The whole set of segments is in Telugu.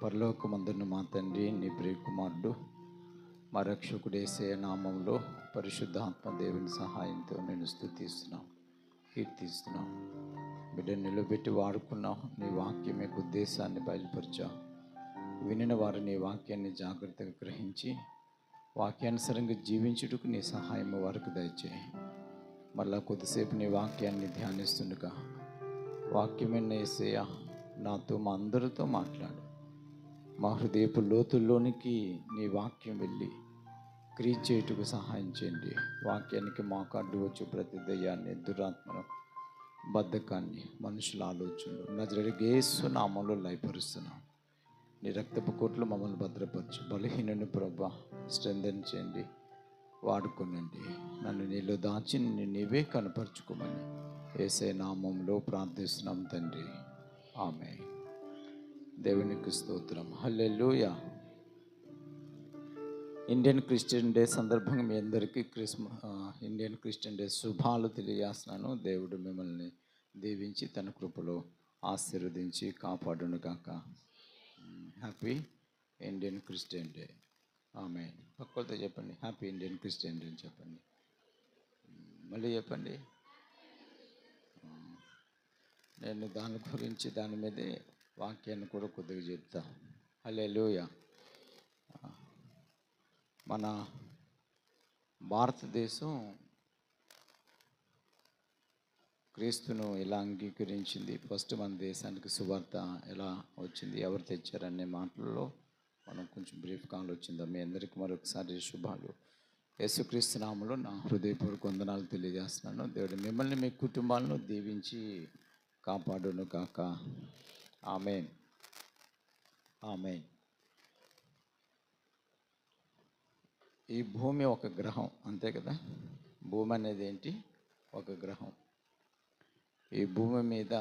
పరలోకమందున్న మా తండ్రి, నీ ప్రియకుమారుడు మా రక్షకుడు యేసయ్య నామంలో పరిశుద్ధాత్మ దేవుని సహాయంతో నేను స్తుతిస్తున్నాం, కీర్తిస్తున్నాం. బిడ్డను నిలబెట్టి వాడుకున్నాం. నీ వాక్యం యొక్క ఉద్దేశాన్ని బయలుపరిచావు. వినిన వారు నీ వాక్యాన్ని జాగ్రత్తగా గ్రహించి వాక్యానుసారంగా జీవించుటకు నీ సహాయం వారికి దయచేయి. మళ్ళా కొద్దిసేపు నీ వాక్యాన్ని ధ్యానిస్తుండగా వాక్యమైన యేసయ్య నాతో మా అందరితో మాట్లాడు. మా హృదయపు లోతుల్లోనికి నీ వాక్యం వెళ్ళి క్రియ చేయుటకు సహాయం చేయండి. వాక్యానికి మాకు అడ్డు వచ్చు ప్రతి దయ్యాన్ని, దురాత్మను, బద్ధకాన్ని, మనుషుల ఆలోచనలు నజరేయుడైన యేసు నామములో లయపరుస్తున్నాం. నీ రక్తపు కోట్లు మమ్మల్ని భద్రపరచు. బలహీనుని ప్రభువా స్ట్రెంథెన్ చేయండి, వాడుకోనండి. నన్ను నీలో దాచి నీవే కనపరుచుకోమని యేసయ్య నామంలో ప్రార్థిస్తున్నాం తండ్రి, ఆమేన్. దేవునికి స్తోత్రం. హల్లెలూయా. ఇండియన్ క్రిస్టియన్ డే సందర్భంగా మీ అందరికీ ఇండియన్ క్రిస్టియన్ డే శుభాలు తెలియజేస్తున్నాను. దేవుడు మిమ్మల్ని దీవించి తన కృపలో ఆశీర్వదించి కాపాడును గాక. Happy Indian Christian day. ఆమేన్. పక్కలతో చెప్పండి, హ్యాపీ ఇండియన్ క్రిస్టియన్ డే అని చెప్పండి. మళ్ళీ చెప్పండి. నేను దాని గురించి దాని మీదే వాక్యాన్ని కూడా కొద్దిగా చెప్తా. హల్లెలూయా. మన భారతదేశం క్రీస్తును ఎలా అంగీకరించింది, ఫస్ట్ మన దేశానికి సువార్త ఎలా వచ్చింది, ఎవరు తెచ్చారనే మాటల్లో మనం కొంచెం బ్రీఫ్గా ఆలోచిందాం. మీ అందరికీ మరొకసారి శుభాలు. యేసుక్రీస్తు నామములో నా హృదయపూర్వక వందనాలు తెలియజేస్తున్నాను. దేవుడు మిమ్మల్ని మీ కుటుంబాలను దీవించి కాపాడును కాక. ఆమేన్, ఆమేన్. ఈ భూమి ఒక గ్రహం, అంతే కదా. భూమి అనేది ఏంటి? ఒక గ్రహం. ఈ భూమి మీద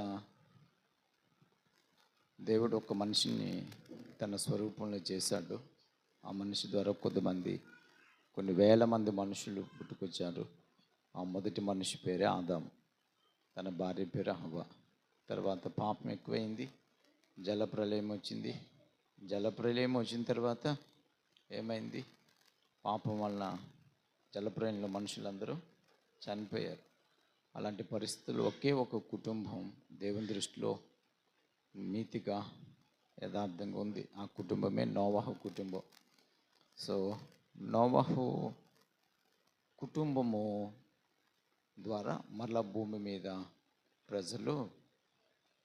దేవుడు ఒక మనిషిని తన స్వరూపంలో చేశాడు. ఆ మనిషి ద్వారా కొన్ని వేల మంది మనుషులు పుట్టుకొచ్చారు. ఆ మొదటి మనిషి పేరే ఆదాము, తన భార్య పేరు హవ్వ. తర్వాత పాపం ఎక్కువైంది, జలప్రలయం వచ్చింది. జలప్రలయం వచ్చిన తర్వాత ఏమైంది? పాపం వలన జలప్రలయంలో మనుషులందరూ చనిపోయారు. అలాంటి పరిస్థితులు ఒకే ఒక కుటుంబం దేవుని దృష్టిలో నీతిగా, యథార్థంగా ఉంది. ఆ కుటుంబమే నోవహు కుటుంబం. సో నోవహు కుటుంబము ద్వారా మరలా భూమి మీద ప్రజలు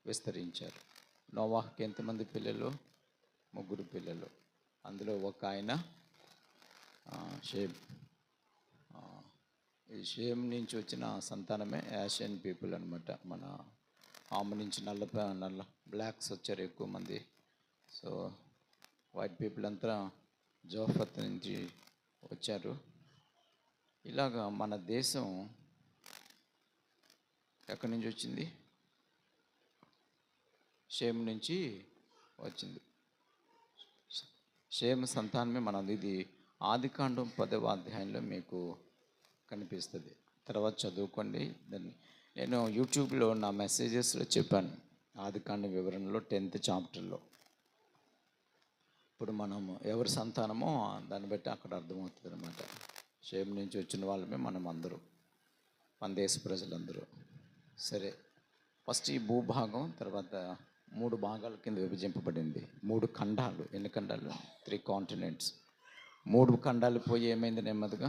విస్తరించారు. నోవహుకి ఎంతమంది పిల్లలు? 3 పిల్లలు. అందులో ఒక ఆయన షేమ్. ఈ షేమ్ నుంచి వచ్చిన సంతానమే యాషియన్ పీపుల్ అనమాట. మన ఆమె నుంచి నల్ల బ్లాక్స్ వచ్చారు ఎక్కువ మంది. సో వైట్ పీపుల్ అంతా జోఫత్ నుంచి వచ్చారు. ఇలాగా మన దేశం ఎక్కడి నుంచి వచ్చింది? షేమ్ నుంచి వచ్చింది. షేమ్ సంతానమే మనది. ఇది ఆదికాండం 10వ అధ్యాయంలో మీకు కనిపిస్తుంది. తర్వాత చదువుకోండి. దాన్ని నేను యూట్యూబ్లో నా మెసేజెస్లో చెప్పాను. ఆదికాండం వివరణలో 10th చాప్టర్లో. ఇప్పుడు మనము ఎవరి సంతానమో దాన్ని బట్టి అక్కడ అర్థమవుతుంది అనమాట. షేమ్ నుంచి వచ్చిన వాళ్ళమే మనం అందరూ, మన దేశ ప్రజలందరూ. సరే, ఫస్ట్ ఈ భూభాగం తర్వాత 3 భాగాల కింద విభజింపబడింది. 3 ఖండాలు. ఎన్ని ఖండాలు? 3 కాంటినెంట్స్. 3 ఖండాలు పోయి ఏమైంది? నెమ్మదిగా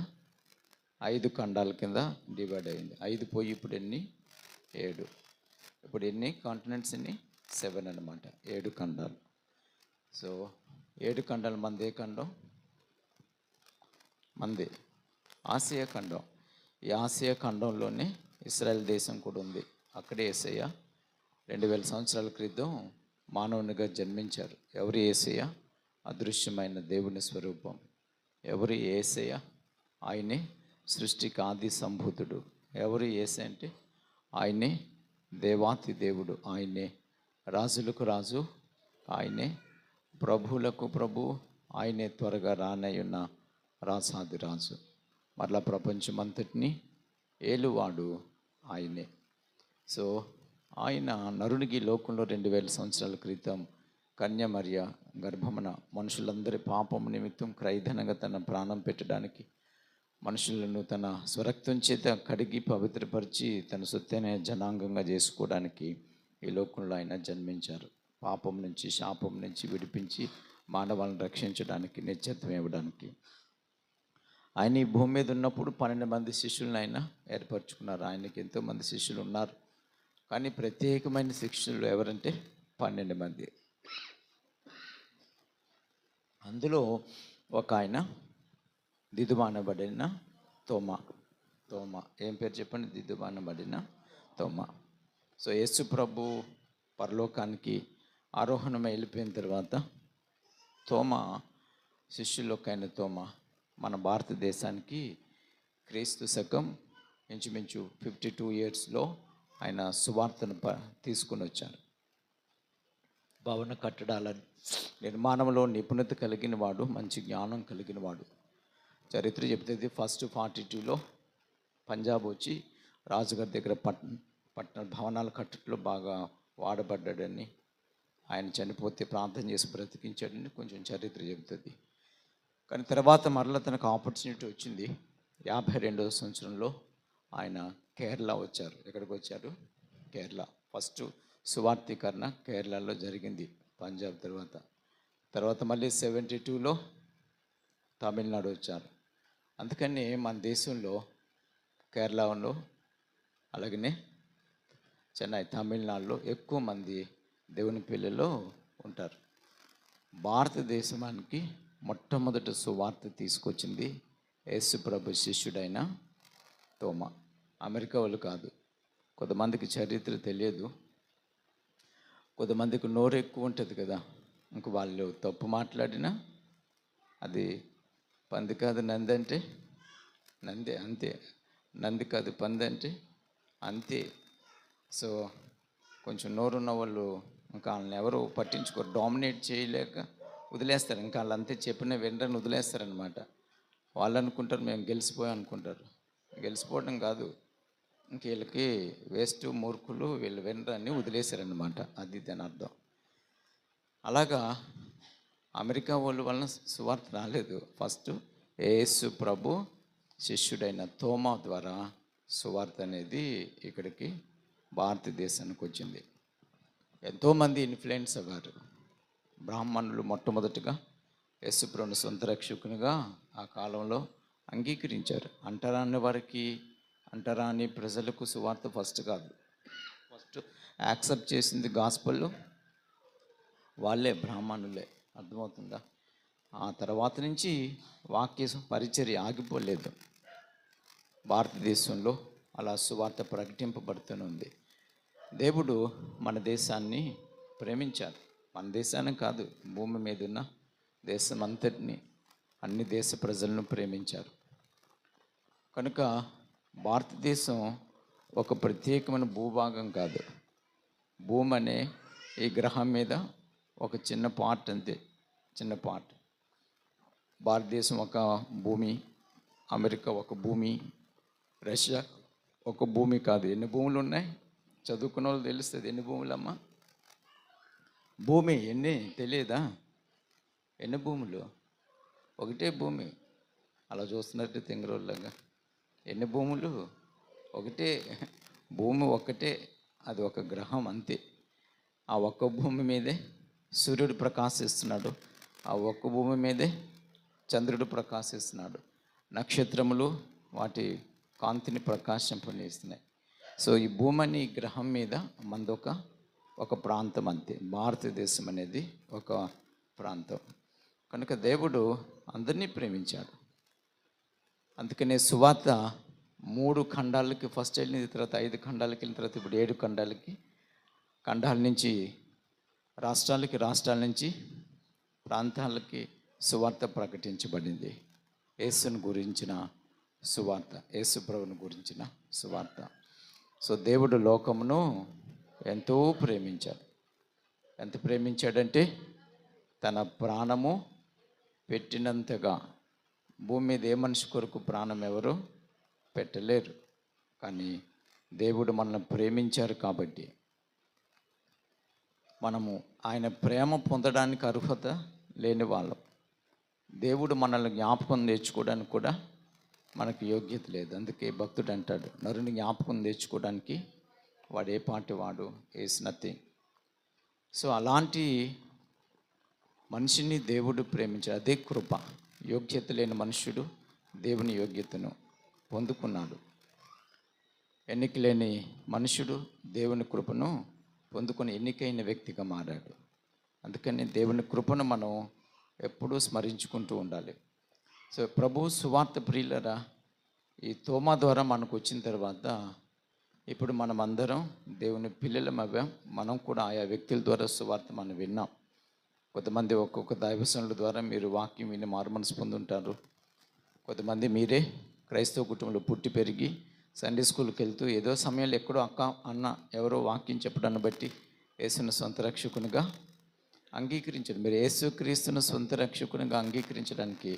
5 ఖండాల కింద డివైడ్ అయింది. 5 పోయి ఇప్పుడు ఎన్ని? 7. ఇప్పుడు ఎన్ని కాంటినెంట్స్? ఎన్ని? 7 అనమాట. 7 ఖండాలు. సో 7 ఖండాలు. మంది ఏ ఖండం? మంది ఆసియా ఖండం. ఈ ఆసియా ఖండంలోనే ఇశ్రాయేల్ దేశం కూడా ఉంది. అక్కడే యేసయ్య 2000 సంవత్సరాల క్రితం మానవునిగా జన్మించారు. ఎవరు యేసయ్య? అదృశ్యమైన దేవుని స్వరూపం. ఎవరు యేసయ్య? ఆయనే సృష్టికి ఆది సంభూతుడు. ఎవరు యేసయ్య అంటే? ఆయనే దేవాతి దేవుడు. ఆయనే రాజులకు రాజు. ఆయనే ప్రభువులకు ప్రభు. ఆయనే త్వరగా రానయ్యున్న రాసాది రాజు. మరలా ప్రపంచమంతటిని ఏలువాడు ఆయనే. సో ఆయన నరునికి లోకంలో 2000 సంవత్సరాల క్రితం కన్యమర్య గర్భమున మనుషులందరి పాపం నిమిత్తం క్రైదనంగా తన ప్రాణం పెట్టడానికి, మనుషులను తన స్వరక్తం చేత కడిగి పవిత్రపరిచి తన సొత్తైన జనాంగంగా చేసుకోవడానికి ఈ లోకంలో ఆయన జన్మించారు. పాపం నుంచి, శాపం నుంచి విడిపించి మానవాళ్ళని రక్షించడానికి, నిత్యత్వం ఇవ్వడానికి. ఆయన ఈ భూమి మీద ఉన్నప్పుడు 12 మంది శిష్యులను ఆయన ఏర్పరచుకున్నారు. ఆయనకి ఎంతోమంది శిష్యులు ఉన్నారు, కానీ ప్రత్యేకమైన శిష్యులు ఎవరంటే 12 మంది. అందులో ఒక ఆయన దిదుమానబడిన తోమా. ఏం పేరు చెప్పండి? దిదుమానబడిన తోమా. సో యేసు ప్రభు పరలోకానికి ఆరోహణమై వెళ్ళిపోయిన తర్వాత తోమా, శిష్యులకైన తోమా మన భారతదేశానికి క్రీస్తు శకం ఇంచుమించు 52 ఇయర్స్లో ఆయన సువార్తను తీసుకుని వచ్చారు. భవన కట్టడాల నిర్మాణంలో నిపుణత కలిగిన వాడు, మంచి జ్ఞానం కలిగిన వాడు. చరిత్ర చెప్తుంది, ఫస్ట్ 42లో పంజాబ్ వచ్చి రాజుగారి దగ్గర పట్టణ భవనాలు కట్టడంలో బాగా వాడబడ్డాడని, ఆయన చనిపోతే ప్రార్థన చేసి బ్రతికించాడని కొంచెం చరిత్ర చెబుతుంది. కానీ తర్వాత మరలా తనకు ఆపర్చునిటీ వచ్చింది. 52వ సంవత్సరంలో ఆయన కేరళ వచ్చారు. ఎక్కడికి వచ్చారు? కేరళ. ఫస్ట్ సువార్థీకరణ కేరళలో జరిగింది, పంజాబ్ తర్వాత మళ్ళీ 72లో తమిళనాడు వచ్చారు. అందుకని మన దేశంలో కేరళలో అలాగనే చెన్నై, తమిళనాడులో ఎక్కువ మంది దేవుని పిల్లలు ఉంటారు. భారతదేశానికి మొట్టమొదటి సువార్త తీసుకొచ్చింది యేసు ప్రభు శిష్యుడైన తోమా. అమెరికా వాళ్ళు కాదు. కొంతమందికి చరిత్ర తెలియదు, కొంతమందికి నోరు ఎక్కువ ఉంటుంది కదా, ఇంక వాళ్ళు తప్పు మాట్లాడినా అది పంది కాదు నంది అంటే నందే, అంతే. నంది కాదు పంది అంటే అంతే. సో కొంచెం నోరున్న వాళ్ళు ఇంకా వాళ్ళని ఎవరు పట్టించుకోరు, డామినేట్ చేయలేక వదిలేస్తారు. ఇంకా వాళ్ళు అంతే చెప్పిన వెంటనే వదిలేస్తారనమాట. వాళ్ళు అనుకుంటారు మేము గెలిచిపోయాం అనుకుంటారు. గెలిచిపోవడం కాదు, ఇంక వీళ్ళకి వేస్ట్, మూర్ఖులు, వీళ్ళు వెంటనే వదిలేశారనమాట. అది దాని అర్థం. అలాగా అమెరికా వాళ్ళ వలన సువార్త రాలేదు. ఫస్ట్ యేసు ప్రభు శిష్యుడైన తోమా ద్వారా సువార్త అనేది ఇక్కడికి భారతదేశానికి వచ్చింది. ఎంతోమంది ఇన్ఫ్లుయెన్స్ అవ్వారు. బ్రాహ్మణులు మొట్టమొదటిగా యేసు ప్రభువును సొంత రక్షకునిగా ఆ కాలంలో అంగీకరించారు. అంటరాని వారికి, అంటరాని ప్రజలకు సువార్త ఫస్ట్ కాదు. ఫస్ట్ యాక్సెప్ట్ చేసింది గాస్పల్ వాళ్ళే, బ్రాహ్మణులే. అర్థమవుతుందా? ఆ తర్వాత నుంచి వాక్య పరిచర్య ఆగిపోలేదు. భారతదేశంలో అలా సువార్త ప్రకటింపబడుతూనే ఉంది. దేవుడు మన దేశాన్ని ప్రేమించారు. మన దేశాన్ని కాదు, భూమి మీద ఉన్న దేశం అంతటిని, అన్ని దేశ ప్రజలను ప్రేమించారు. కనుక భారతదేశం ఒక ప్రత్యేకమైన భూభాగం కాదు. భూమి అనే ఈ గ్రహం మీద ఒక చిన్న పార్ట్, అంతే, చిన్న పార్ట్. భారతదేశం ఒక భూమి, అమెరికా ఒక భూమి, రష్యా ఒక భూమి కాదు. ఎన్ని భూములు ఉన్నాయి? చదువుకున్న వాళ్ళు తెలుస్తుంది. ఎన్ని భూములమ్మా? భూమి ఎన్ని తెలియదా? ఎన్ని భూములు? ఒకటే భూమి. అలా చూస్తున్నట్టు తెంగరోళ్ళగా. ఎన్ని భూములు? ఒకటే భూమి, ఒక్కటే. అది ఒక గ్రహం, అంతే. ఆ ఒక్క భూమి మీదే సూర్యుడు ప్రకాశిస్తున్నాడు. ఆ ఒక్క భూమి మీదే చంద్రుడు ప్రకాశిస్తున్నాడు. నక్షత్రములు వాటి కాంతిని ప్రకాశింపనిస్తున్నాయి. సో ఈ భూమి అనే గ్రహం మీద మందొక ఒక ప్రాంతం, అంతే. భారతదేశం అనేది ఒక ప్రాంతం. కనుక దేవుడు అందరినీ ప్రేమించాడు. అందుకనే సువార్త 3 ఖండాలకి ఫస్ట్ వెళ్ళిన తర్వాత 5 ఖండాలకి వెళ్ళిన తర్వాత ఇప్పుడు 7 ఖండాలకి, ఖండాల నుంచి రాష్ట్రాల నుంచి ప్రాంతాలకి సువార్త ప్రకటించబడింది. యేసుని గురించిన సువార్త, యేసు ప్రభువుని గురించిన సువార్త. సో దేవుడు లోకమును ఎంతో ప్రేమించాడు. ఎంత ప్రేమించాడంటే తన ప్రాణము పెట్టినంతగా. భూమి మీద ఏ మనిషి కొరకు ప్రాణం ఎవరు పెట్టలేరు, కానీ దేవుడు మనల్ని ప్రేమించారు కాబట్టి మనము ఆయన ప్రేమ పొందడానికి అర్హత లేని వాళ్ళం. దేవుడు మనల్ని జ్ఞాపకం తెచ్చుకోవడానికి కూడా మనకు యోగ్యత లేదు. అందుకే భక్తుడు అంటాడు, నరుని జ్ఞాపకం తెచ్చుకోవడానికి వాడు ఏ పాటి వాడు ఈస్ నథింగ్. సో అలాంటి మనిషిని దేవుడు ప్రేమించాడు. అదే కృప. యోగ్యత లేని మనుష్యుడు దేవుని యోగ్యతను పొందుకున్నాడు. ఎన్నిక లేని మనుష్యుడు దేవుని కృపను పొందుకొని ఎన్నికైన వ్యక్తిగా మారాడు. అందుకని దేవుని కృపను మనం ఎప్పుడూ స్మరించుకుంటూ ఉండాలి. సో ప్రభు సువార్త ప్రియులరా, ఈ తోమా ద్వారా మనకు వచ్చిన తర్వాత ఇప్పుడు మనం అందరం దేవుని పిల్లలం అవ్వాం. మనం కూడా ఆయా వ్యక్తుల ద్వారా సువార్త మనం విన్నాం. కొంతమంది ఒక్కొక్క దైవజనుల ద్వారా మీరు వాక్యం విని మారుమనసు పొందుంటారు. కొంతమంది మీరే క్రైస్తవ కుటుంబంలో పుట్టి పెరిగి సండే స్కూల్కి వెళ్తూ ఏదో సమయంలో ఎక్కడో అక్క అన్న ఎవరో వాక్యం చెప్పడాన్ని బట్టి యేసును సొంత రక్షకునిగా అంగీకరించారు. మీరు యేసుక్రీస్తును సొంత రక్షకునిగా అంగీకరించడానికి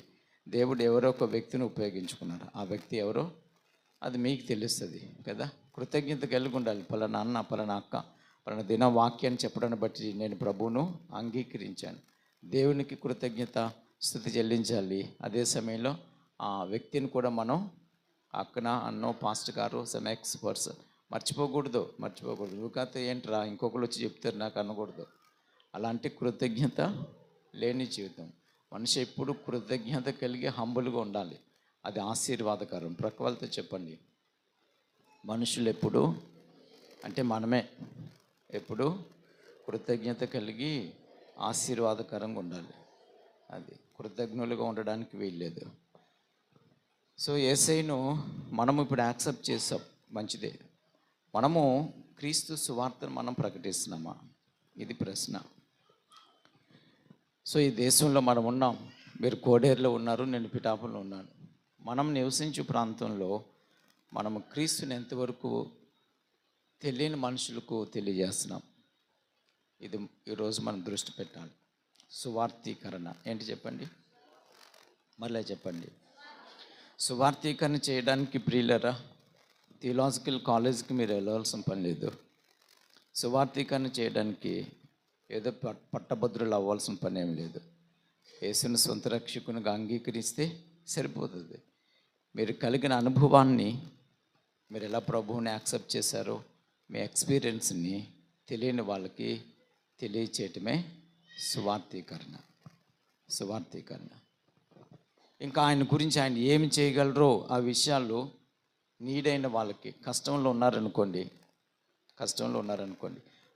దేవుడు ఎవరో ఒక వ్యక్తిని ఉపయోగించుకున్నారు. ఆ వ్యక్తి ఎవరో అది మీకు తెలుస్తుంది కదా. కృతజ్ఞత కలిగి ఉండాలి. పలానా అన్న, పలానా అక్క, పలానా దిన వాక్యాన్ని చెప్పడాన్ని బట్టి నేను ప్రభువును అంగీకరించాను. దేవునికి కృతజ్ఞత స్తుతి చెల్లించాలి. అదే సమయంలో ఆ వ్యక్తిని కూడా మనం అక్కన అన్నో పాస్టర్ గారు సమ్ ఎక్స్పర్ట్స్ మర్చిపోకూడదు. ఊరికైతే ఏంట్రా ఇంకొకరు వచ్చి చెప్తారు నాకు అనకూడదు. అలాంటి కృతజ్ఞత లేని జీవితం. మనిషి ఎప్పుడు కృతజ్ఞత కలిగి హంబుల్గా ఉండాలి. అది ఆశీర్వాదకరం. ప్రక్క వాళ్ళతో చెప్పండి, మనుషులు ఎప్పుడు అంటే మనమే ఎప్పుడు కృతజ్ఞత కలిగి ఆశీర్వాదకరంగా ఉండాలి. అది కృతజ్ఞులుగా ఉండడానికి వీల్లేదు. సో యేసయ్యను మనము ఇప్పుడు యాక్సెప్ట్ చేసాం, మంచిదే. మనము క్రీస్తు సువార్తను మనం ప్రకటిస్తున్నామా? ఇది ప్రశ్న. సో ఈ దేశంలో మనం ఉన్నాం. మీరు కోడేరులో ఉన్నారు, నేను పిఠాపురంలో ఉన్నాను. మనం నివసించే ప్రాంతంలో మనము క్రీస్తుని ఎంతవరకు తెలియని మనుషులకు తెలియజేస్తున్నాం. ఇది ఈరోజు మనం దృష్టి పెట్టాలి. సువార్తీకరణ ఏంటి చెప్పండి, మళ్ళీ చెప్పండి. సువార్తీకరణ చేయడానికి ప్రియులరా థియలాజికల్ కాలేజ్కి మీరు వెళ్ళవలసిన పని లేదు. సువార్తీకరణ చేయడానికి ఏదో పట్టభద్రులు అవ్వాల్సిన పని ఏం లేదు. యేసుని సొంత రక్షకునిగా అంగీకరిస్తే సరిపోతుంది. మీరు కలిగిన అనుభవాన్ని, మీరు ఎలా ప్రభువుని యాక్సెప్ట్ చేశారో మీ ఎక్స్పీరియన్స్ని తెలియని వాళ్ళకి తెలియచేయటమే సువార్తీకరణ. ఇంకా ఆయన గురించి ఆయన ఏమి చేయగలరో ఆ విషయాలు నీడైన వాళ్ళకి, కష్టంలో ఉన్నారనుకోండి,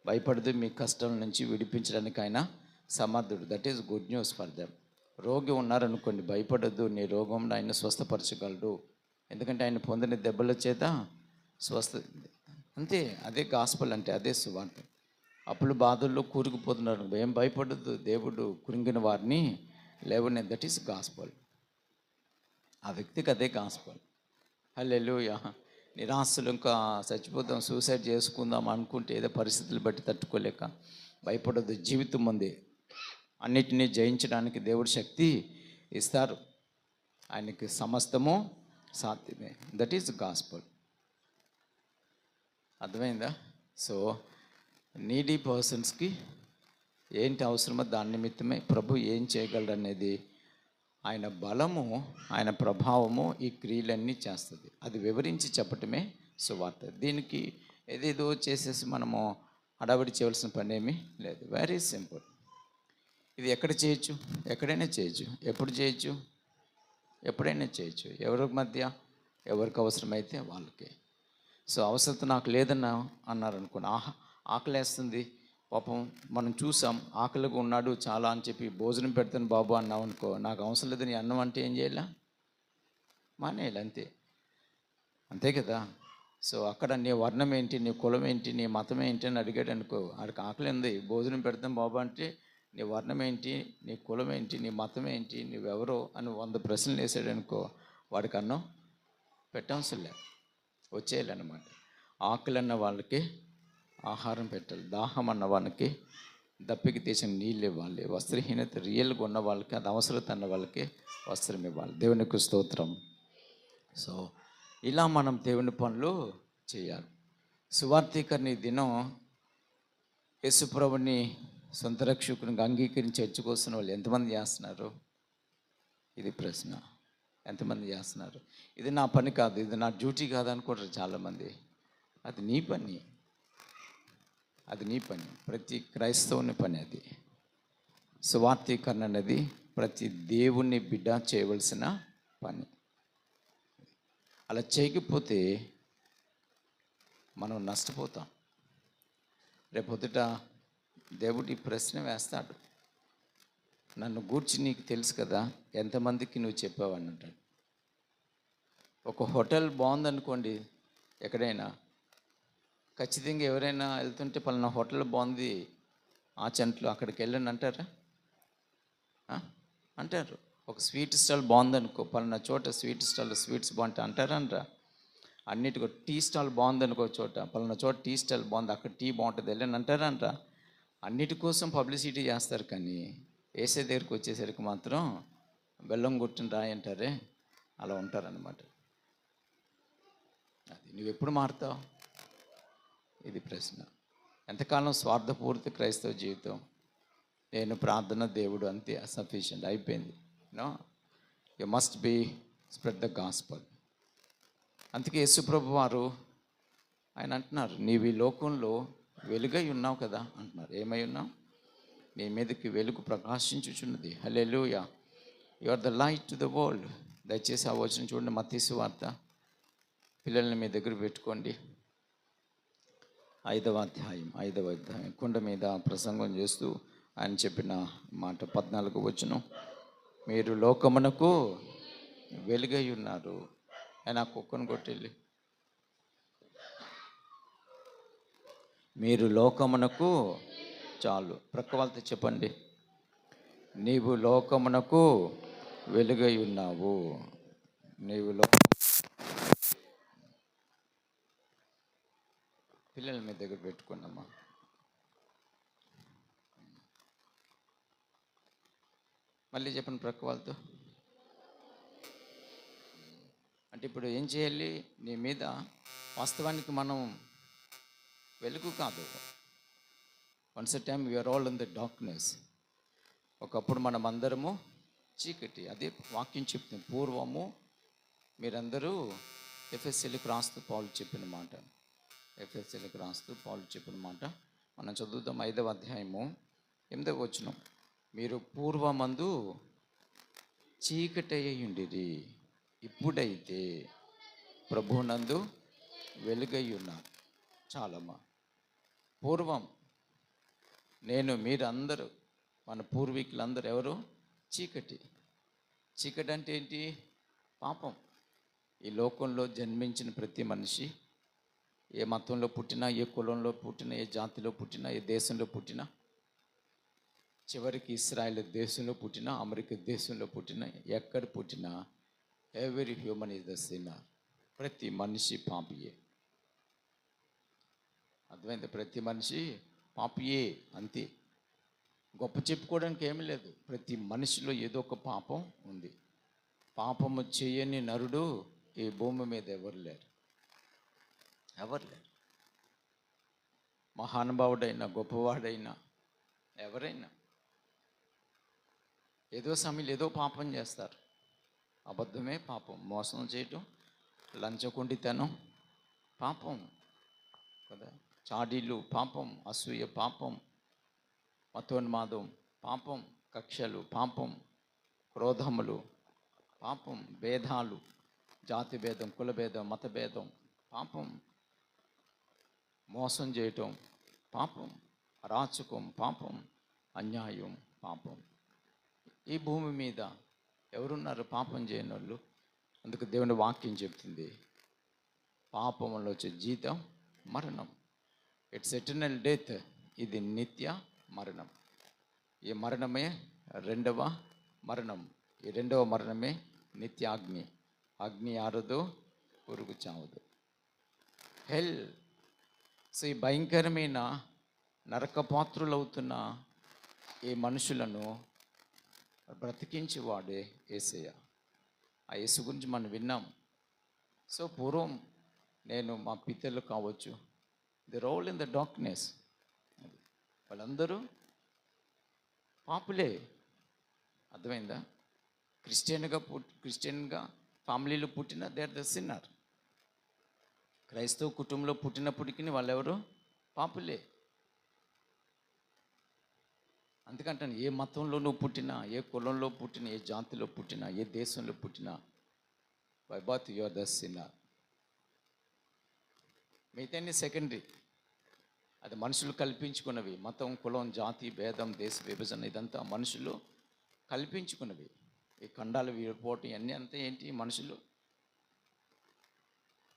భయపడదు, మీ కష్టం నుంచి విడిపించడానికి ఆయన సమర్థుడు. That is good news for them. రోగి ఉన్నారనుకోండి, భయపడద్దు, నీ రోగం ఆయన స్వస్థపరచగలడు. ఎందుకంటే ఆయన పొందిన దెబ్బల చేత స్వస్థ. అంతే, అదే గాస్పల్ అంటే, అదే సువార్త. అప్పులు బాధల్లో కూరుకుపోతున్నారు, ఏం భయపడద్దు, దేవుడు కురింగిన వారిని లేవనే. That is gospel. ఆ వ్యక్తికి అదే గాస్పల్. హల్లెలూయా. నిరాశలు ఇంకా చచ్చిపోతాం, సూసైడ్ చేసుకుందాం అనుకుంటే ఏదో పరిస్థితులు బట్టి తట్టుకోలేక భయపడద్దు. జీవితం ఉంది, అన్నిటినీ జయించడానికి దేవుడు శక్తి ఇస్తారు. ఆయనకి సమస్తము సాధ్యమే. That is gospel. అర్థమైందా? సో నీడీ పర్సన్స్కి ఏంటి అవసరమో దాని నిమిత్తమే ప్రభు ఏం చేయగలడు అనేది ఆయన బలము, ఆయన ప్రభావము ఈ క్రియలన్నీ చేస్తుంది. అది వివరించి చెప్పటమే సువార్త. దీనికి ఏదేదో చేసేసి మనము హడావిడి చేయవలసిన పని ఏమీ లేదు. Very simple. ఇది ఎక్కడ చేయొచ్చు? ఎక్కడైనా చేయొచ్చు. ఎప్పుడు చేయొచ్చు? ఎప్పుడైనా చేయొచ్చు. ఎవరి మధ్య ఎవరికి అవసరమైతే వాళ్ళకి. సో అవసరత నాకు లేదన్నా అన్నారనుకోండి, ఆకలేస్తుంది పాపం, మనం చూసాం ఆకలిగా ఉన్నాడు చాలా అని చెప్పి భోజనం పెడతాను బాబు అన్నావు అనుకో, నాకు అవసరం లేదు నీ అన్నం అంటే ఏం చేయాల? మానేయాలి. అంతే కదా. సో అక్కడ నీ వర్ణం ఏంటి, నీ కులం ఏంటి, నీ మతం ఏంటి అని అడిగాడు అనుకో, ఆడికి ఆకలి ఉంది, భోజనం పెడతాం బాబు అంటే నీ వర్ణం ఏంటి, నీ కులం ఏంటి, నీ మతం ఏంటి, నువ్వెవరో అని 100 ప్రశ్నలు వేసాడు అనుకో, వాడికి అన్నం పెట్టవసరం లేదు, వచ్చేయాలన్నమాట. ఆకలి అన్న వాళ్ళకి ఆహారం పెట్టాలి, దాహం అన్న వాళ్ళకి దప్పికి తీసిన నీళ్ళు ఇవ్వాలి, వస్త్రహీనత రియల్గా ఉన్న వాళ్ళకి, అది అవసరత అన్న వాళ్ళకి వస్త్రం ఇవ్వాలి. దేవునికి స్తోత్రం. సో ఇలా మనం దేవుని పనులు చేయాలి. సువార్తీకరణ దినం యేసుప్రభుని సొంత రక్షకునిగా అంగీకరించి చర్చకొస్తున్న వాళ్ళు ఎంతమంది చేస్తున్నారు? ఇది ప్రశ్న. ఎంతమంది చేస్తున్నారు? ఇది నా పని కాదు, ఇది నా డ్యూటీ కాదు అనుకుంటారు చాలామంది. అది నీ పని, అది నీ పని, ప్రతి క్రైస్తవుని పని అది. సువార్తీకరణ అనేది ప్రతి దేవుని బిడ్డ చేయవలసిన పని. అలా చేయకపోతే మనం నష్టపోతాం. రేపొద్దుట దేవుడు ఈ ప్రశ్న వేస్తాడు, నన్ను గూర్చి నీకు తెలుసు కదా, ఎంతమందికి నువ్వు చెప్పావని అంటాడు. ఒక హోటల్ బాగుందనుకోండి, ఎక్కడైనా ఖచ్చితంగా ఎవరైనా వెళ్తుంటే పలానా హోటల్ బాగుంది ఆ చెంట్లో, అక్కడికి వెళ్ళండి అంటారా? అంటారు. ఒక స్వీట్ స్టాల్ బాగుందనుకో, పలానా చోట స్వీట్ స్టాల్ స్వీట్స్ బాగుంటాయి అంటారా? అన్నిటికీ టీ స్టాల్ బాగుందనుకో చోట, పలానా చోట టీ స్టాల్ బాగుంది, అక్కడ టీ బాగుంటుంది వెళ్ళండి అంటారా? అన్నిటి కోసం పబ్లిసిటీ చేస్తారు, కానీ వేసే దగ్గరికి వచ్చేసరికి మాత్రం బెల్లం కొట్టిన రాయి అంటారే, అలా ఉంటారన్నమాట. అది నువ్వు ఎప్పుడు మారుతావు? ఇది ప్రశ్న. ఎంతకాలం స్వార్థపూరిత క్రైస్తవ జీవితం? నేను ప్రార్థన, దేవుడు అంతే, సఫిషియంట్, అయిపోయింది. No, you must be spread the gospel. అందుకే యేసుప్రభు వారు ఆయన అంటున్నారు, నీవు ఈ లోకంలో వెలుగై ఉన్నావు కదా అంటున్నారు. ఏమై ఉన్నావు? నీ మీదకి వెలుగు ప్రకాశించుచున్నది. హల్లెలూయా. You are the light to the world. దయచేసి ఆ వచనం చూడండి, మత్తయి సువార్త. పిల్లల్ని మీ దగ్గర పెట్టుకోండి. 5వ అధ్యాయం కొండ మీద ప్రసంగం చేస్తూ ఆయన చెప్పిన మాట 14వ వచనం, మీరు లోకమునకు వెలుగై ఉన్నారు. ఆయన ఆ కుక్కను కొట్టెళ్ళి, మీరు లోకమునకు, చాలు ప్రక్క వాళ్ళతో చెప్పండి, నీవు లోకమునకు వెలుగై ఉన్నావు. నీవు పిల్లల మీ దగ్గర పెట్టుకున్నామా. మళ్ళీ చెప్పండి ప్రక్క వాళ్ళతో. అంటే ఇప్పుడు ఏం చేయాలి? నీ మీద వాస్తవానికి మనం వెలుగు కాదు. Once a time we are all in the darkness. ఒకప్పుడు మనం అందరము చీకటి. అదే వాక్యం చెప్తుంది. పూర్వము మీరందరూ ఎఫెసీయులకు రాస్తూ పౌలు చెప్పిన మాట, ఎఫెసీయులకు రాస్తూ పౌలు చెప్పిన మాట మనం చదువుతాం. 5వ అధ్యాయము 8వ వచనం, మీరు పూర్వమందు చీకటి అయి ఉండిరి, ఇప్పుడైతే ప్రభువునందు వెలుగై ఉన్నారు. చాలమ్మా. పూర్వం నేను, మీరందరూ, మన పూర్వీకులందరూ ఎవరు? చీకటి. చీకటి అంటే ఏంటి? పాపం. ఈ లోకంలో జన్మించిన ప్రతి మనిషి, ఏ మతంలో పుట్టినా, ఏ కులంలో పుట్టినా, ఏ జాతిలో పుట్టినా, ఏ దేశంలో పుట్టినా, చివరికి ఇస్రాయేల్ దేశంలో పుట్టినా, అమెరికా దేశంలో పుట్టినా, ఎక్కడ పుట్టినా, every human is the sinner. ప్రతి మనిషి పాపియే. అర్థమైంది? ప్రతి మనిషి పాపియే, అంతే. గొప్ప చెప్పుకోవడానికి ఏమీ లేదు. ప్రతి మనిషిలో ఏదో ఒక పాపం ఉంది. పాపము చేయని నరుడు ఈ భూమి మీద ఎవరు లేరు. మహానుభావుడైనా, గొప్పవాడైనా, ఎవరైనా ఏదో సమయంలో ఏదో పాపం చేస్తారు. అబద్ధమే పాపం, మోసం చేయటం, లంచగొండితనం పాపం కదా, చాడీలు పాపం, అసూయ పాపం, మతోన్మాదం పాపం, కక్షలు పాపం, క్రోధములు పాపం, భేదాలు, జాతి భేదం, కుల భేదం, మత భేదం పాపం, మోసం చేయటం పాపం, అరాచకం పాపం, అన్యాయం పాపం. ఈ భూమి మీద ఎవరున్నారు పాపం చేయని వాళ్ళు? అందుకు దేవుని వాక్యం చెప్తుంది, పాపంలో వచ్చే జీతం మరణం. It's eternal death. ఇది నిత్య మరణం. ఈ మరణమే రెండవ మరణం. ఈ రెండవ మరణమే నిత్యాగ్ని. అగ్ని ఆరదు, పురుగు చావదు. హెల్. సో ఈ భయంకరమైన నరకపాత్రులవుతున్న ఈ మనుషులను బ్రతికించి వాడే యేసయ్య. ఆ యేసు గురించి మనం విన్నాం. సో పూర్వం నేను, మా పితరులు కావచ్చు, the role in the darkness. వాళ్ళందరూ పాపులే. అర్థమైందా? క్రిస్టియన్గా ఫ్యామిలీలో పుట్టిన దే ఆర్ ద సిన్నర్. క్రైస్తవ కుటుంబంలో పుట్టినప్పటికీ వాళ్ళెవరు పాపులే. అందుకంటాను, ఏ మతంలో నువ్వు పుట్టినా, ఏ కులంలో పుట్టినా, ఏ జాతిలో పుట్టినా, ఏ దేశంలో పుట్టినా, by birth you are the sinner. మిగతాన్ని సెకండరీ. అది మనుషులు కల్పించుకున్నవి. మతం, కులం, జాతి భేదం, దేశ విభజన ఇదంతా మనుషులు కల్పించుకున్నవి. ఈ ఖండాలు విడిపోవటం ఇవన్నీ అంతా ఏంటి? మనుషులు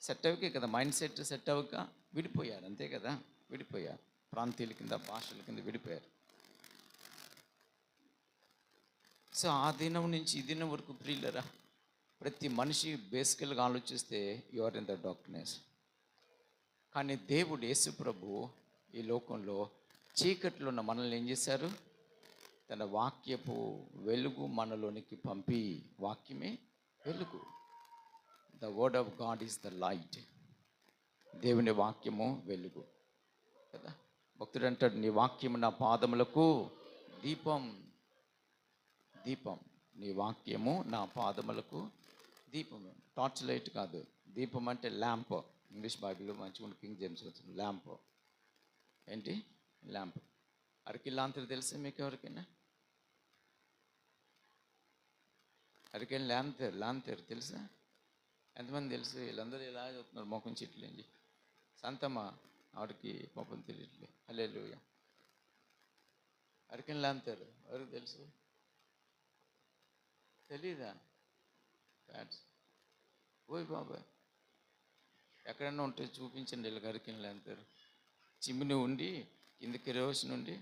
సెట్ అవ్వకే కదా, మైండ్ సెట్ సెట్ అవ్వక విడిపోయారు, అంతే కదా. విడిపోయారు, ప్రాంతీయుల కింద, భాషల కింద విడిపోయారు. సో ఆ దినం నుంచి ఈ దినం వరకు ప్రియులరా, ప్రతి మనిషి బేసికల్గా ఆలోచిస్తే you are in the darkness. కానీ దేవుడు యేసు ప్రభు ఈ లోకంలో చీకట్లో ఉన్న మనల్ని ఏం చేశారు? తన వాక్యపు వెలుగు మనలోనికి పంపి, వాక్యమే వెలుగు. The word of God is the light. దేవుని వాక్యము వెలుగు కదా. భక్తుడు అంటాడు, నీ వాక్యము నా పాదములకు దీపం. దీపం, నీ వాక్యము నా పాదములకు దీపము. టార్చ్ లైట్ కాదు, దీపం అంటే ల్యాంప్. ఇంగ్లీష్ బైబిల్లో మంచిగా కింగ్ జేమ్స్ వచ్చింది ల్యాంప్. ఏంటి ల్యాంప్? అరకిల్లాంతరు తెలుసా మీకు ఎవరికైనా? అరకెళ్ళి లాంతరు తెలుసా? ఎంతమంది తెలుసు? వీళ్ళందరూ ఇలా చదువుతున్నారు మొఖం చెట్లేండి. సంతమ్మ ఆవిడకి పాపం తెలియట్లే. హల్లెలూయా. అరకెళ్ళి లాంతరు ఎవరికి తెలుసు? తెలీదా? ఫ్యాట్స్ ఓయ్ బాబాయ్, ఎక్కడన్నా ఉంటే చూపించండి. వీళ్ళకి అరకెళ్ళి లాంతరు. చిమ్మిని ఉండి కింద కిరోసిన్ ఉండి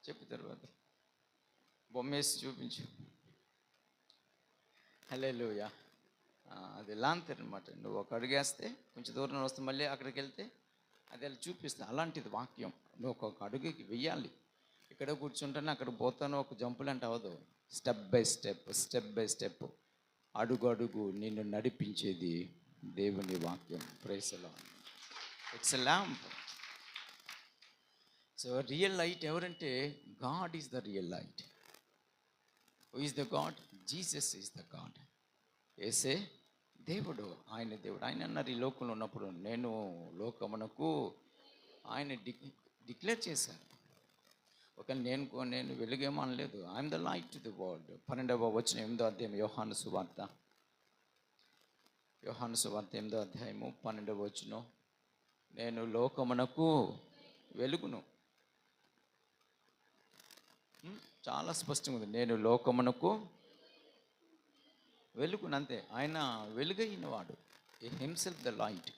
చెప్పు, తర్వాత బొమ్మేసి చూపించు. హల్లెలూయా. అది లాంతర్ అనమాట. నువ్వు ఒక అడుగేస్తే కొంచెం దూరం వస్తే మళ్ళీ అక్కడికి వెళ్తే అది అలా చూపిస్తుంది. అలాంటిది వాక్యం. నువ్వు ఒక్కొక్క అడుగుకి వెయ్యాలి. ఇక్కడ కూర్చుంటానే అక్కడ పోతాను ఒక జంపులు అంటే అవ్వదు. స్టెప్ బై స్టెప్ అడుగు అడుగు నిన్ను నడిపించేది దేవుని వాక్యం. Praise the Lord. It's a lamp. So real light ఎవరంటే God is the real light. Who is the God? Jesus is the God. యేసే దేవుడు, ఆయన దేవుడు. ఆయన అన్నారు, ఈ లోకంలో ఉన్నప్పుడు నేను లోకమునకు, ఆయన డిక్లేర్ చేశాను. ఒక నేను వెలుగేమో అనలేదు. I'm the light to the world. 12వ వచనం 8వ అధ్యాయం యోహాను సువార్త 8వ అధ్యాయము 12వ వచనం, నేను లోకమునకు వెలుగును. చాలా స్పష్టంగా ఉంది, నేను లోకమునకు వెలుగును. అంతే. ఆయన వెలుగైన వాడు, హిమ్సెల్ఫ్ ద లైట్.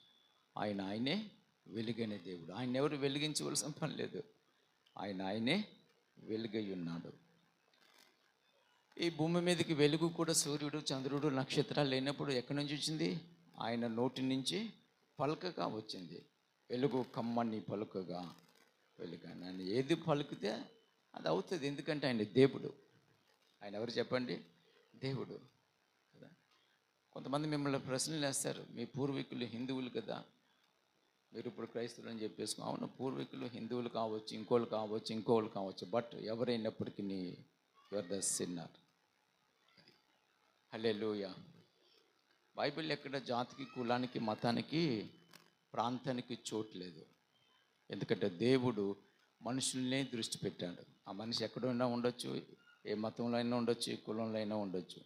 ఆయనే వెలుగైన దేవుడు. ఆయన ఎవరు వెలిగించవలసిన పని లేదు. ఆయనే వెలుగై ఉన్నాడు. ఈ భూమి మీదకి వెలుగు కూడా సూర్యుడు, చంద్రుడు, నక్షత్రాలు లేనప్పుడు ఎక్కడి నుంచి వచ్చింది? ఆయన నోటి నుంచి పలుకగా వచ్చింది. వెలుగు కమ్మని పలుకగా వెలుగాను. ఆయన ఏది పలుకుతే అది అవుతుంది. ఎందుకంటే ఆయన దేవుడు. ఆయన ఎవరు చెప్పండి? దేవుడు కదా. కొంతమంది మిమ్మల్ని ప్రశ్నలు వేస్తారు, మీ పూర్వీకులు హిందువులు కదా, మీరు ఇప్పుడు క్రైస్తవులు అని చెప్పేసుకో. అవును, పూర్వీకులు హిందువులు కావచ్చు, ఇంకోళ్ళు కావచ్చు, బట్ ఎవరైనప్పటికీ యు ఆర్ ద సిన్నర్. హల్లెలూయా. బైబిల్ ఎక్కడ జాతికి, కులానికి, మతానికి, ప్రాంతానికి చోటు లేదు. ఎందుకంటే దేవుడు మనుషుల్నే దృష్టి పెట్టాడు. ఆ మనిషి ఎక్కడైనా ఉండొచ్చు, ఏ మతంలో అయినా ఉండొచ్చు, ఏ కులంలో అయినా ఉండొచ్చు.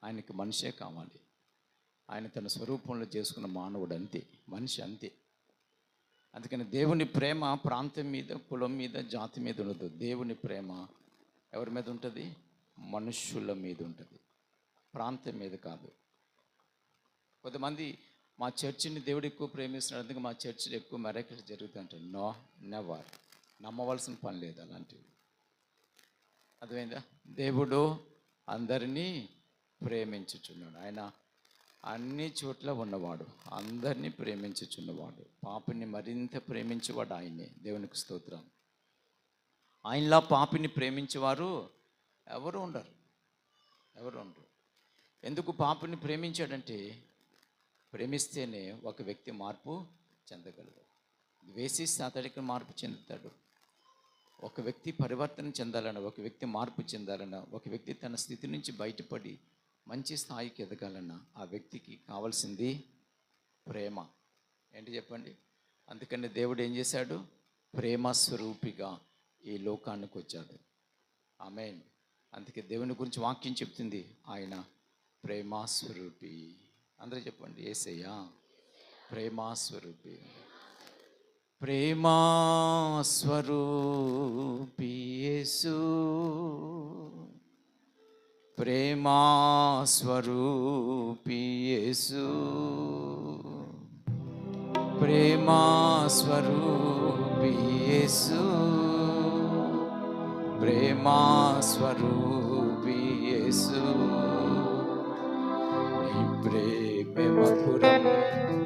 ఆయనకి మనిషే కావాలి. ఆయన తన స్వరూపంలో చేసుకున్న మానవుడు, అంతే, మనిషి అంతే. అందుకని దేవుని ప్రేమ ప్రాంతం మీద, కులం మీద, జాతి మీద ఉండదు. దేవుని ప్రేమ ఎవరి మీద ఉంటుంది? మనుషుల మీద ఉంటుంది, ప్రాంతం మీద కాదు. కొంతమంది మా చర్చిని దేవుడు ఎక్కువ ప్రేమిస్తున్నాడు, అందుకే మా చర్చిలో ఎక్కువ మిరకిల్స్ జరుగుతుంటాయి. No, never. నమ్మవలసిన పని లేదు అలాంటివి. అర్థమైందా? దేవుడు అందరినీ ప్రేమించుచున్నాడు. ఆయన అన్ని చోట్ల ఉన్నవాడు, అందరినీ ప్రేమించుచున్నవాడు. పాపిని మరింత ప్రేమించేవాడు ఆయనే. దేవునికి స్తోత్రం. ఆయనలా పాపిని ప్రేమించేవారు ఎవరు ఉండరు. ఎందుకు పాపిని ప్రేమించాడంటే, ప్రేమిస్తేనే ఒక వ్యక్తి మార్పు చెందగలడు. ద్వేషిస్తే అతడికి మార్పు చెందుతాడు. ఒక వ్యక్తి పరివర్తన చెందాలన్నా, ఒక వ్యక్తి మార్పు చెందాలన్నా, ఒక వ్యక్తి తన స్థితి నుంచి బయటపడి మంచి స్థాయికి ఎదగాలన్నా ఆ వ్యక్తికి కావాల్సింది ప్రేమ. ఏంటి చెప్పండి? అందుకని దేవుడు ఏం చేశాడు? ప్రేమ స్వరూపిగా ఈ లోకానికి వచ్చాడు. ఆమేన్. అందుకే దేవుని గురించి వాక్యం చెప్తుంది, ఆయన ప్రేమ స్వరూపి. అందరూ చెప్పండి, యేసయ్యా ప్రేమ స్వరూపి. ప్రేమా స్వరూపి యేసు, ప్రేమా స్వరూపి యేసు, ప్రేమా స్వరూపి యేసు, ప్రేమా స్వరూపి యేసు. నీ ప్రేమే మధురం,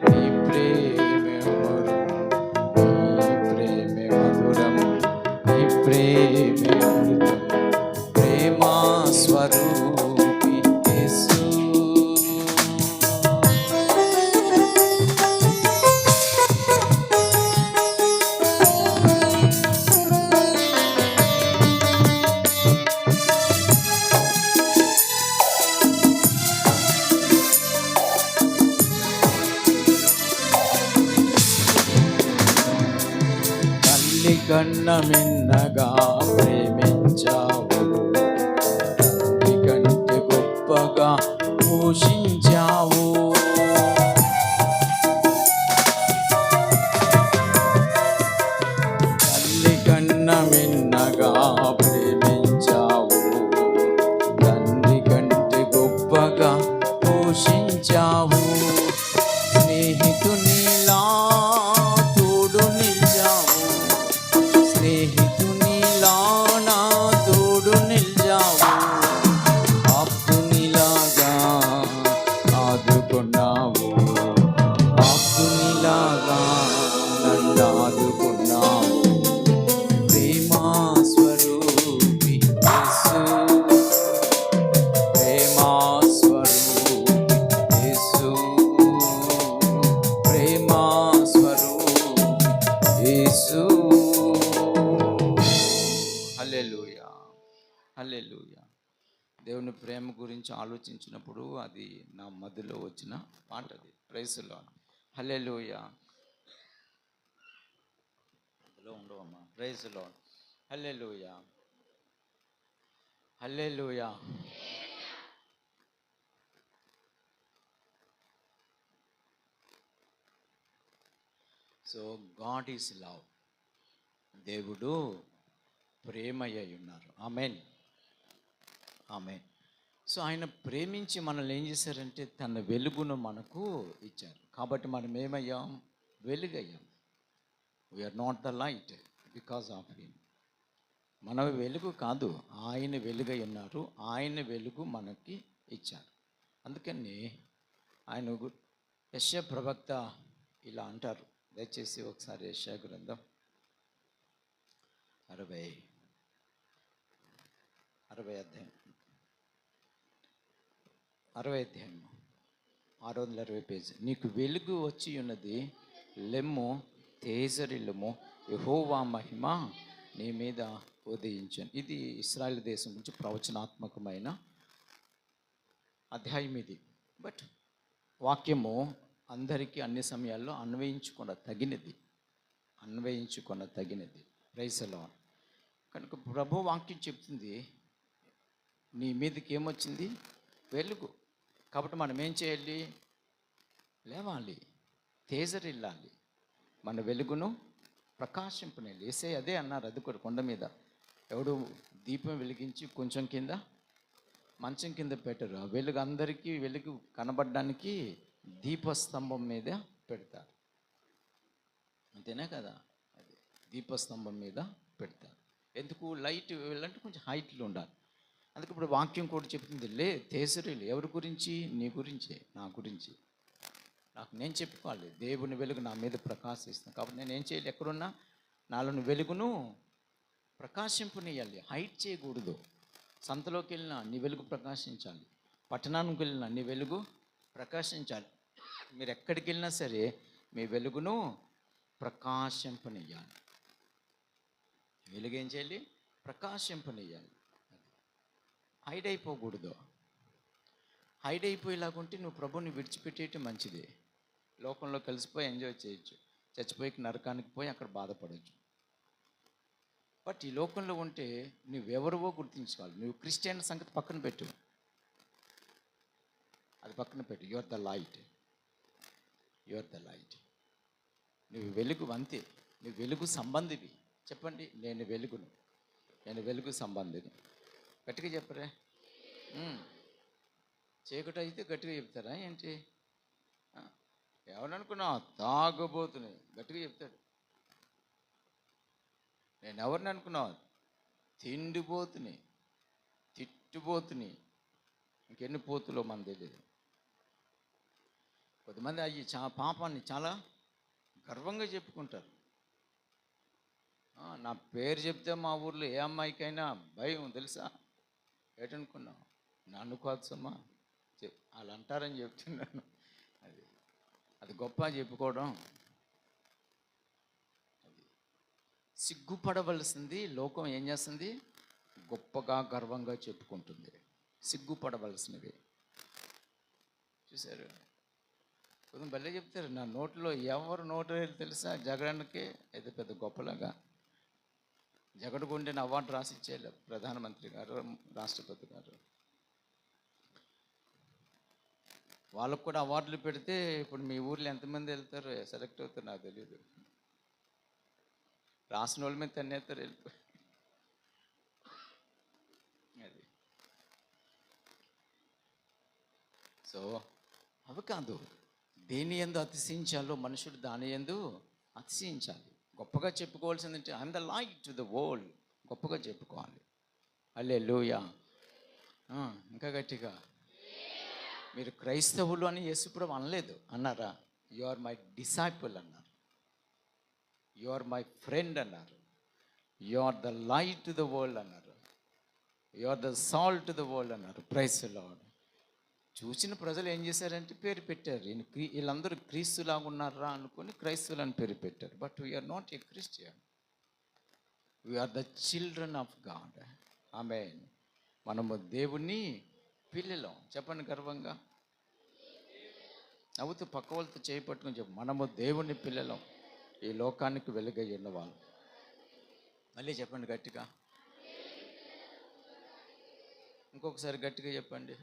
నీ ప్రేమే మధురం, నీ ప్రేమే మధురం, నీ ప్రేమే అమృతం. ప్రేమా స్వరూపి యేసు. కన్న మిన్నగా ప్రేమించావు, తండ్రి కంటే గొప్పగా పోషించావు. తల్లి కన్న మిన్నగా ప్రేమించావు, తండ్రి కంటే గొప్పగా పోషించావు. స్నేహితునిలా తోడు నిలిచావు, స్నేహితునిలా నా తోడు నిలిచావు. ఆప్తునిలాగా ఆదుకున్నావు, ఆప్తునిలాగా నన్ను ఆదుకున్నావు. ప్రేమా స్వరూపి యేసు, ప్రేమా స్వరూపి యేసు, ప్రేమా స్వరూపి యేసు. హల్లెలూయా, హల్లెలూయా. దేవుని ప్రేమ గురించి ఆలోచించినప్పుడు అది నా మదిలో వచ్చిన మాట. అది ప్రైజ్ ది లార్డ్. హల్లెలూయా. అందులో ఉండవమ్మా. Praise the Lord. హల్లెలూయా, హల్లెలూయా. So God is love. దేవుడు ప్రేమయ్య ఉన్నారు. ఆమేన్, ఆమేన్. సో ఆయన ప్రేమించి మనల్ని ఏం చేశారంటే తన వెలుగును మనకు ఇచ్చారు. కాబట్టి మనం ఏమయ్యాం? వెలుగయ్యాం. We're not the light because of him. మన వెలుగు కాదు, ఆయన వెలుగై ఉన్నారు. ఆయన వెలుగు మనకి ఇచ్చారు. అందుకని ఆయన యెషయా ప్రవక్త ఇలా అంటారు. దయచేసి ఒకసారి యెషయా గ్రంథం 60 అధ్యాయం 620 పేజీ. నీకు వెలుగు వచ్చి ఉన్నది, లెమ్ము తేజరిల్లుము, యెహోవా మహిమ నీ మీద ఉదయించను. ఇది ఇశ్రాయేలు దేశం గురించి ప్రవచనాత్మకమైన అధ్యాయం ఇది. బట్ వాక్యము అందరికీ అన్ని సమయాల్లో అన్వయించుకున్న తగినది. Praise the Lord. కనుక ప్రభు వాక్యం చెప్తుంది, నీ మీదకి ఏమొచ్చింది? వెలుగు. కాబట్టి మనం ఏం చేయాలి? లేవాలి, తేజరిల్లాలి, మన వెలుగును ప్రకాశింపనేయాలి. యేసే అదే అన్నారు. అది కూడా కొండ మీద ఎవడు దీపం వెలిగించి కొంచెం కింద మంచం కింద పెట్టరు. ఆ వెలుగు అందరికీ వెలుగు కనబడడానికి దీపస్తంభం మీద పెడతారు. అంతేనా కదా? అది దీపస్తంభం మీద పెడతారు. ఎందుకు? లైట్ వెళ్ళాలంటే కొంచెం హైట్లో ఉండాలి. అందుకే ఇప్పుడు వాక్యం కూడా చెప్తుంది, లే తేజరిల్లు. ఎవరి గురించి? నీ గురించే, నా గురించి. నాకు నేను చెప్పుకోవాలి, దేవుని వెలుగు నా మీద ప్రకాశిస్తుంది. కాబట్టి నేను ఏం చేయాలి? ఎక్కడున్నా నాలోని వెలుగును ప్రకాశింపనీయాలి. హైట్ చేయకూడదు. సంతలోకి వెళ్ళినా నీ వెలుగు ప్రకాశించాలి, పట్టణానికి వెళ్ళినా నీ వెలుగు ప్రకాశించాలి. మీరు ఎక్కడికి వెళ్ళినా సరే మీ వెలుగును ప్రకాశింపనియ్యాలి. వెలుగేం చేయాలి? ప్రకాశింపనియ్యాలి. హైడ్ అయిపోకూడదు. హైడ్ అయిపోయేలాగుంటే నువ్వు ప్రభుని విడిచిపెట్టేయటం మంచిది. లోకంలో కలిసిపోయి ఎంజాయ్ చేయొచ్చు, చచ్చిపోయి నరకానికి పోయి అక్కడ బాధపడవచ్చు. బట్ ఈ లోకంలో ఉంటే నువ్వెవరివో గుర్తించుకోవాలి. నువ్వు క్రిస్టియన్ సంగతి పక్కన పెట్టు, అది పక్కన పెట్టు. You are the light, you are the light. నువ్వు వెలుగు, అంతే. నువ్వు వెలుగు సంబంధివి. చెప్పండి, నేను వెలుగును, నేను వెలుగు సంబంధిని. గట్టిగా చెప్పరే. చీకటి అయితే గట్టిగా చెప్తారా ఏంటి? ఎవరనుకున్నావు? తాగబోతుని గట్టిగా చెప్తాడు. నేను ఎవరిని అనుకున్నావు? తిండిపోతుని, తిట్టుపోతుని, ఇంకెన్ని పోతులో మనకు తెలియదు. కొంతమంది అవి పాపాన్ని చాలా గర్వంగా చెప్పుకుంటారు. నా పేరు చెప్తే మా ఊర్లో ఏ అమ్మాయికైనా భయం, తెలుసా? ఏటనుకున్నావు? నన్ను కోసమా వాళ్ళు అంటారని చెప్తున్నాను. అది గొప్ప చెప్పుకోవడం. అది సిగ్గుపడవలసింది. లోకం ఏం చేస్తుంది? గొప్పగా గర్వంగా చెప్పుకుంటుంది. సిగ్గుపడవలసినవి. చూశారు? కొంచెం భలే చెప్తారు. నా నోట్లో ఎవరు నోటు తెలుసా? జగన్కి అయితే పెద్ద గొప్పలాగా జగడుగుండెని అవార్డు రాసి ఇచ్చేయాలి ప్రధానమంత్రి గారు, రాష్ట్రపతి గారు. వాళ్ళకు కూడా అవార్డులు పెడితే ఇప్పుడు మీ ఊర్లో ఎంతమంది వెళ్తారు, సెలెక్ట్ అవుతారు నాకు తెలియదు. రాసిన వాళ్ళ మీద తన్నేస్తారు వెళ్ళిపోయి. అది సో అవి కాదు. దేని యందు అతిశయించాలో మనుషుడు దాని యందు అతిశయించాలి. గొప్పగా చెప్పుకోవాల్సిందంటే I'm the light to the world, గొప్పగా చెప్పుకోవాలి. హల్లెలూయా. ఇంకా గట్టిగా. మీరు క్రైస్తవులు అని యేసుప్రభు అనలేదు, అన్నారా? యు ఆర్ మై డిసైపుల్ అన్నారు, యు ఆర్ మై ఫ్రెండ్ అన్నారు, you are the light to the world అన్నారు, you are the salt to the world అన్నారు. Praise the Lord. చూసిన ప్రజలు ఏం చేశారంటే పేరు పెట్టారు. వీళ్ళందరూ క్రీస్తులాగా ఉన్నారా అనుకుని క్రైస్తవులు అని పేరు పెట్టారు. But we're not a Christian, we're the children of God. ఆమేన్. మనము దేవుని పిల్లలం. చెప్పండి గర్వంగా, నవ్వుతూ పక్క వాళ్ళతో చేయి పట్టుకుని చెప్పు, మనము దేవుని పిల్లలం, ఈ లోకానికి వెలుగై ఉన్నవాళ్ళు. మళ్ళీ చెప్పండి గట్టిగా, ఇంకొకసారి గట్టిగా చెప్పండి.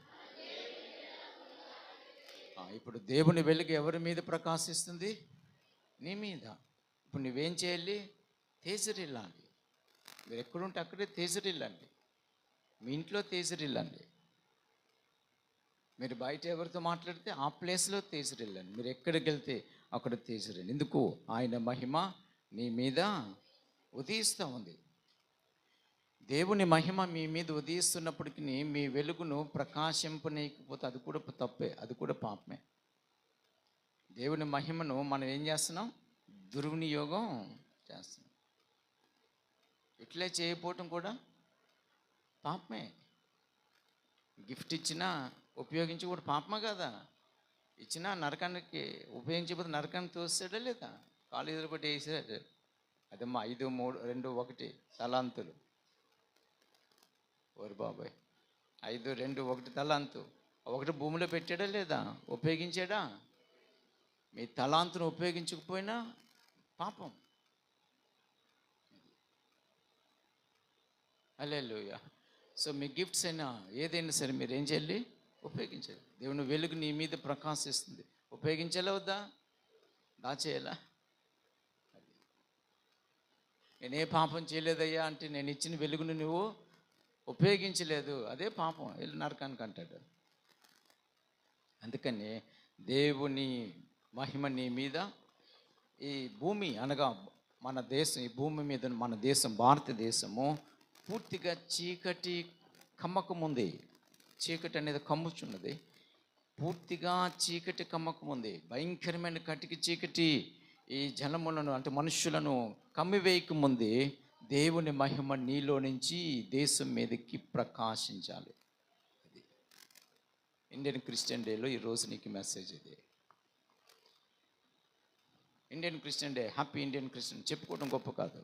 ఇప్పుడు దేవుని వెలుగు ఎవరి మీద ప్రకాశిస్తుంది? నీ మీద. ఇప్పుడు నువ్వేం చేయాలి? తేజరిల్లాలి. మీరు ఎక్కడుంటే అక్కడే తేజరిల్లండి. మీ ఇంట్లో తేజరిల్లండి. మీరు బయట ఎవరితో మాట్లాడితే ఆ ప్లేస్లో తేజరిల్లండి. మీరు ఎక్కడికి వెళ్తే అక్కడ తేజరిల్లండి. ఎందుకు? ఆయన మహిమ నీ మీద ఉదయిస్తూ ఉంది. దేవుని మహిమ మీ మీద ఉదయిస్తున్నప్పటికీ మీ వెలుగును ప్రకాశింపనీయకపోతే అది కూడా తప్పే, అది కూడా పాపమే. దేవుని మహిమను మనం ఏం చేస్తున్నాం? దుర్వినియోగం చేస్తున్నాం. ఇట్లే చేయకపోవటం కూడా పాపమే. గిఫ్ట్ ఇచ్చినా ఉపయోగించి కూడా పాపమా కదా? ఇచ్చినా నరకానికి ఉపయోగించకపోతే నరకానికి తోస్తాడా లేదా? కాలేజీలో బట్టి వేసాడు. అదమ్మా 5, 3, 2, 1 తలాంతులు. ఓరు బాబాయ్, 5, 2, 1 తలాంతు. ఒకటి భూమిలో పెట్టాడా లేదా? ఉపయోగించాడా? మీ తలాంతును ఉపయోగించకపోయినా పాపం. హల్లెలూయా. సో మీ గిఫ్ట్స్ అయినా ఏదైనా సరే మీరు ఏం చేయాలి? ఉపయోగించాలి. దేవుని వెలుగు నీ మీద ప్రకాశిస్తుంది. ఉపయోగించాలా వద్దా? దాచేయాలా? నేనే పాపం చేయలేదయ్యా అంటే నేను ఇచ్చిన వెలుగును నువ్వు ఉపయోగించలేదు, అదే పాపం, వెళ్ళి నరకానికి అంటాడు. అందుకని దేవుని మహిమ నీ మీద, ఈ భూమి అనగా మన దేశం, ఈ భూమి మీద మన దేశం భారతదేశము పూర్తిగా చీకటి కమ్మకముంది. చీకటి అనేది కమ్ముచున్నది. పూర్తిగా చీకటి కమ్మకముంది. భయంకరమైన కటికి చీకటి ఈ జనములను అంటే మనుషులను కమ్మివేయక ముందే దేవుని మహిమ నీలో నుంచి దేశం మీదకి ప్రకాశించాలి. అది ఇండియన్ క్రిస్టియన్ డేలో ఈరోజు నీకు మెసేజ్ ఇది. Indian Christian day, happy Indian Christian చెప్పుకోవడం గొప్ప కాదు.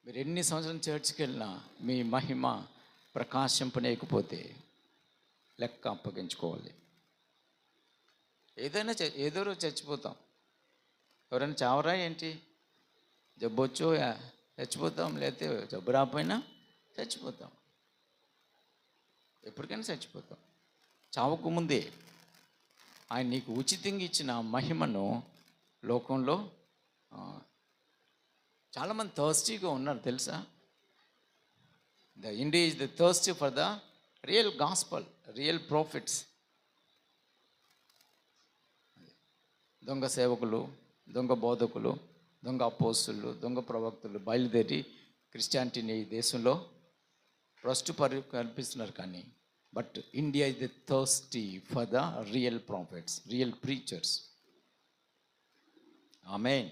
మీరు ఎన్ని సంవత్సరాలు చర్చ్కి వెళ్ళినా మీ మహిమ ప్రకాశింపలేకపోతే లెక్క అప్పగించుకోవాలి. ఏదో రోజు చచ్చిపోతాం. ఎవరైనా చావరా ఏంటి? జబ్బొచ్చో చచ్చిపోతాం, లేకపోతే జబ్బు రాకపోయినా చచ్చిపోతాం. ఎప్పటికైనా చచ్చిపోతాం. చావకు ముందే ఆయన నీకు ఉచితంగా ఇచ్చిన మహిమను లోకంలో చాలామంది థర్స్టీగా ఉన్నారు తెలుసా. India is the thirsty for the real gospel, real profits. దొంగ సేవకులు, దొంగ బోధకులు, దొంగ అపోస్తులు, దొంగ ప్రవక్తలు బయలుదేరి క్రిస్టియానిటీని ఈ దేశంలో కల్పిస్తున్నారు. కానీ but India is the thirsty for the real prophets, real preachers. ఆమేన్,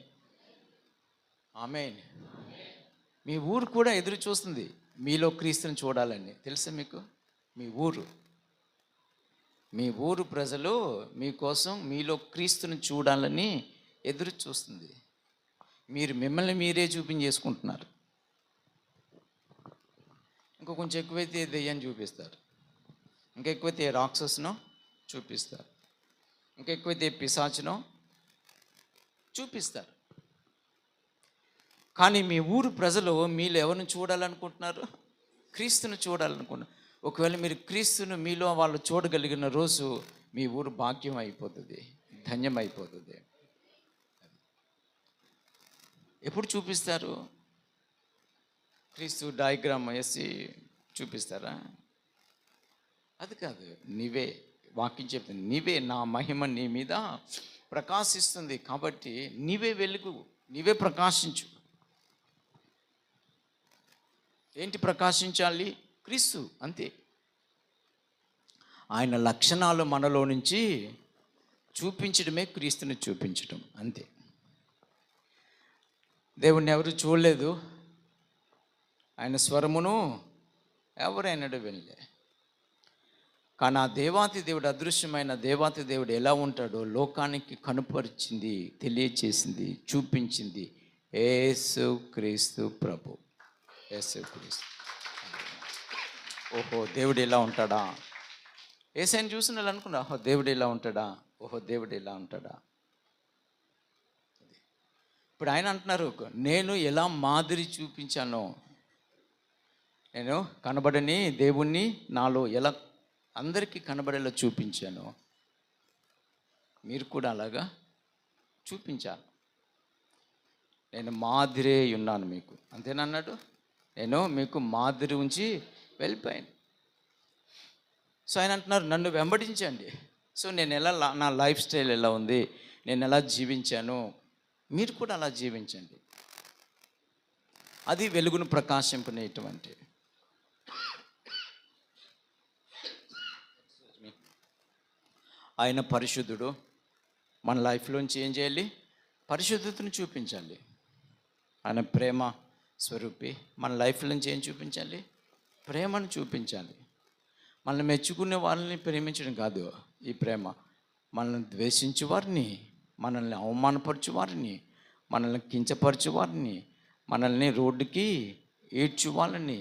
ఆమేన్. మీ ఊరు కూడా ఎదురు చూస్తుంది మీలో క్రీస్తుని చూడాలని. తెలుసా మీకు? మీ ఊరు ప్రజలు మీకోసం మీలో క్రీస్తుని చూడాలని ఎదురు చూస్తుంది. మీరు మిమ్మల్ని మీరే చూపించేసుకుంటున్నారు. ఇంకా కొంచెం ఎక్కువైతే దెయ్యాన్ని చూపిస్తారు, ఇంకా ఎక్కువైతే రాక్షసునో చూపిస్తారు, ఇంకా ఎక్కువైతే పిశాచునో చూపిస్తారు. కానీ మీ ఊరు ప్రజలు మీలో ఎవరిని చూడాలనుకుంటున్నారు? క్రీస్తుని చూడాలనుకుంటున్నారు. ఒకవేళ మీరు క్రీస్తును మీలో వాళ్ళు చూడగలిగిన రోజు మీ ఊరు భాగ్యం అయిపోతుంది, ధన్యం అయిపోతుంది. ఎప్పుడు చూపిస్తారు? క్రీస్తు డయాగ్రామ్ వేసి చూపిస్తారా? అది కాదు. నీవే, వాక్యం చెప్తుంది, నీవే నా మహిమ నీ మీద ప్రకాశిస్తుంది కాబట్టి నీవే వెలుగు, నీవే ప్రకాశించు. ఏంటి ప్రకాశించాలి? క్రీస్తు, అంతే. ఆయన లక్షణాలు మనలో నుంచి చూపించడమే క్రీస్తుని చూపించడం, అంతే. దేవుణ్ణి ఎవరు చూడలేదు, ఆయన స్వరమును ఎవరైనాడు వెళ్ళే. కానీ ఆ దేవాతి దేవుడు, అదృశ్యమైన దేవాతి దేవుడు ఎలా ఉంటాడో లోకానికి కనుపరిచింది, తెలియచేసింది, చూపించింది యేసు క్రీస్తు ప్రభు. యేసు క్రీస్తు. ఓహో దేవుడు ఇలా ఉంటాడా? యేసయ్యను చూసిన వాళ్ళు అనుకున్నా, ఓహో దేవుడు ఇలా ఉంటాడా, ఓహో దేవుడు ఇలా ఉంటాడా. ఇప్పుడు ఆయన అంటున్నారు, నేను ఎలా మాదిరి చూపించానో, నేను కనబడని దేవుణ్ణి నాలో ఎలా అందరికీ కనబడేలా చూపించాను, మీరు కూడా అలాగా చూపించాను. నేను మాదిరే ఉన్నాను మీకు, అంతేనన్నాడు. నేను మీకు మాదిరి ఉంచి వెళ్ళిపోయాను. సో ఆయన అంటున్నారు, నన్ను వెంబడించండి. సో నేను ఎలా, నా లైఫ్ స్టైల్ ఎలా ఉంది, నేను ఎలా జీవించాను, మీరు కూడా అలా జీవించండి. అది వెలుగును ప్రకాశింపనేటువంటి. ఆయన పరిశుద్ధుడు. మన లైఫ్లోంచి ఏం చేయాలి? పరిశుద్ధతను చూపించాలి. ఆయన ప్రేమ స్వరూపి. మన లైఫ్ నుంచి ఏం చూపించాలి? ప్రేమను చూపించాలి. మనల్ని మెచ్చుకునే వాళ్ళని ప్రేమించడం కాదు ఈ ప్రేమ. మనల్ని ద్వేషించే వారిని, మనల్ని అవమానపరచు వారిని, మనల్ని కించపరచు వారిని, మనల్ని రోడ్డుకి ఈడ్చు వాళ్ళని,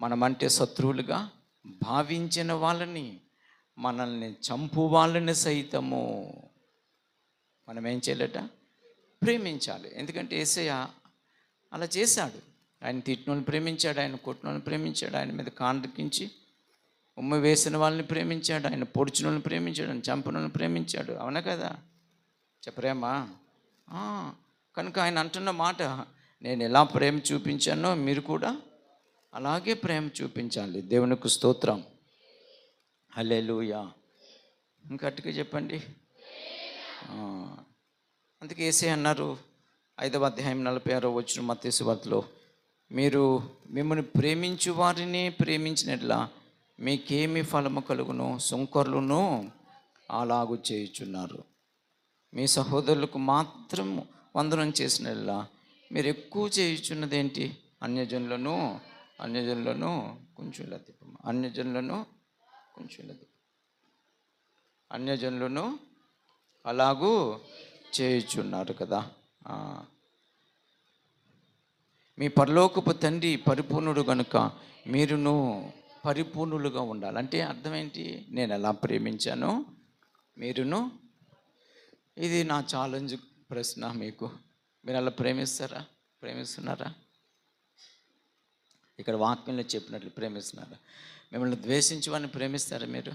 మనమంటే శత్రువులుగా భావించిన వాళ్ళని, మనల్ని చంపు వాళ్ళని సైతము మనం ఏం చేయాలట? ప్రేమించాలి. ఎందుకంటే యేసయ్య అలా చేశాడు. ఆయన తిట్టినోళ్ళని ప్రేమించాడు, ఆయన కొట్టినోళ్ళని ప్రేమించాడు, ఆయన మీద కాండ్రకించి ఉమ్మ వేసిన వాళ్ళని ప్రేమించాడు, ఆయన పొడిచిన వాళ్ళని ప్రేమించాడు, ఆయన చంపిన వాళ్ళని ప్రేమించాడు. అవునా కదా? చెప్పరేమా? కనుక ఆయన అంటున్న మాట, నేను ఎలా ప్రేమ చూపించానో మీరు కూడా అలాగే ప్రేమ చూపించాలి. దేవునికి స్తోత్రం. హల్లెలూయా. ఇంకట్టుగా చెప్పండి. అందుకే యేసయ్య అన్నారు 5వ అధ్యాయం 46వ వచనం మత్తయి సువార్తలో, మీరు మిమ్మల్ని ప్రేమించు వారిని ప్రేమించినట్లా మీకేమి ఫలము కలుగును? సుంకరులను అలాగూ చేయుచున్నారు. మీ సహోదరులకు మాత్రం వందనం చేసినట్లా మీరు ఎక్కువ చేయుచున్నది ఏంటి? అన్యజనులను కొంచెం ఇలా తిప్ప, అన్యజనులను అలాగూ చేయుచున్నారు కదా. మీ పరలోకపు తండ్రి పరిపూర్ణుడు కనుక మీరును పరిపూర్ణులుగా ఉండాలి. అంటే అర్థం ఏంటి? నేను ఎలా ప్రేమించానో మీరును. ఇది నా ఛాలెంజ్ ప్రశ్న మీకు. మీరు అలా ప్రేమిస్తున్నారా? ఇక్కడ వాక్యంలో చెప్పినట్లు ప్రేమిస్తున్నారా? మిమ్మల్ని ద్వేషించమని ప్రేమిస్తారా మీరు?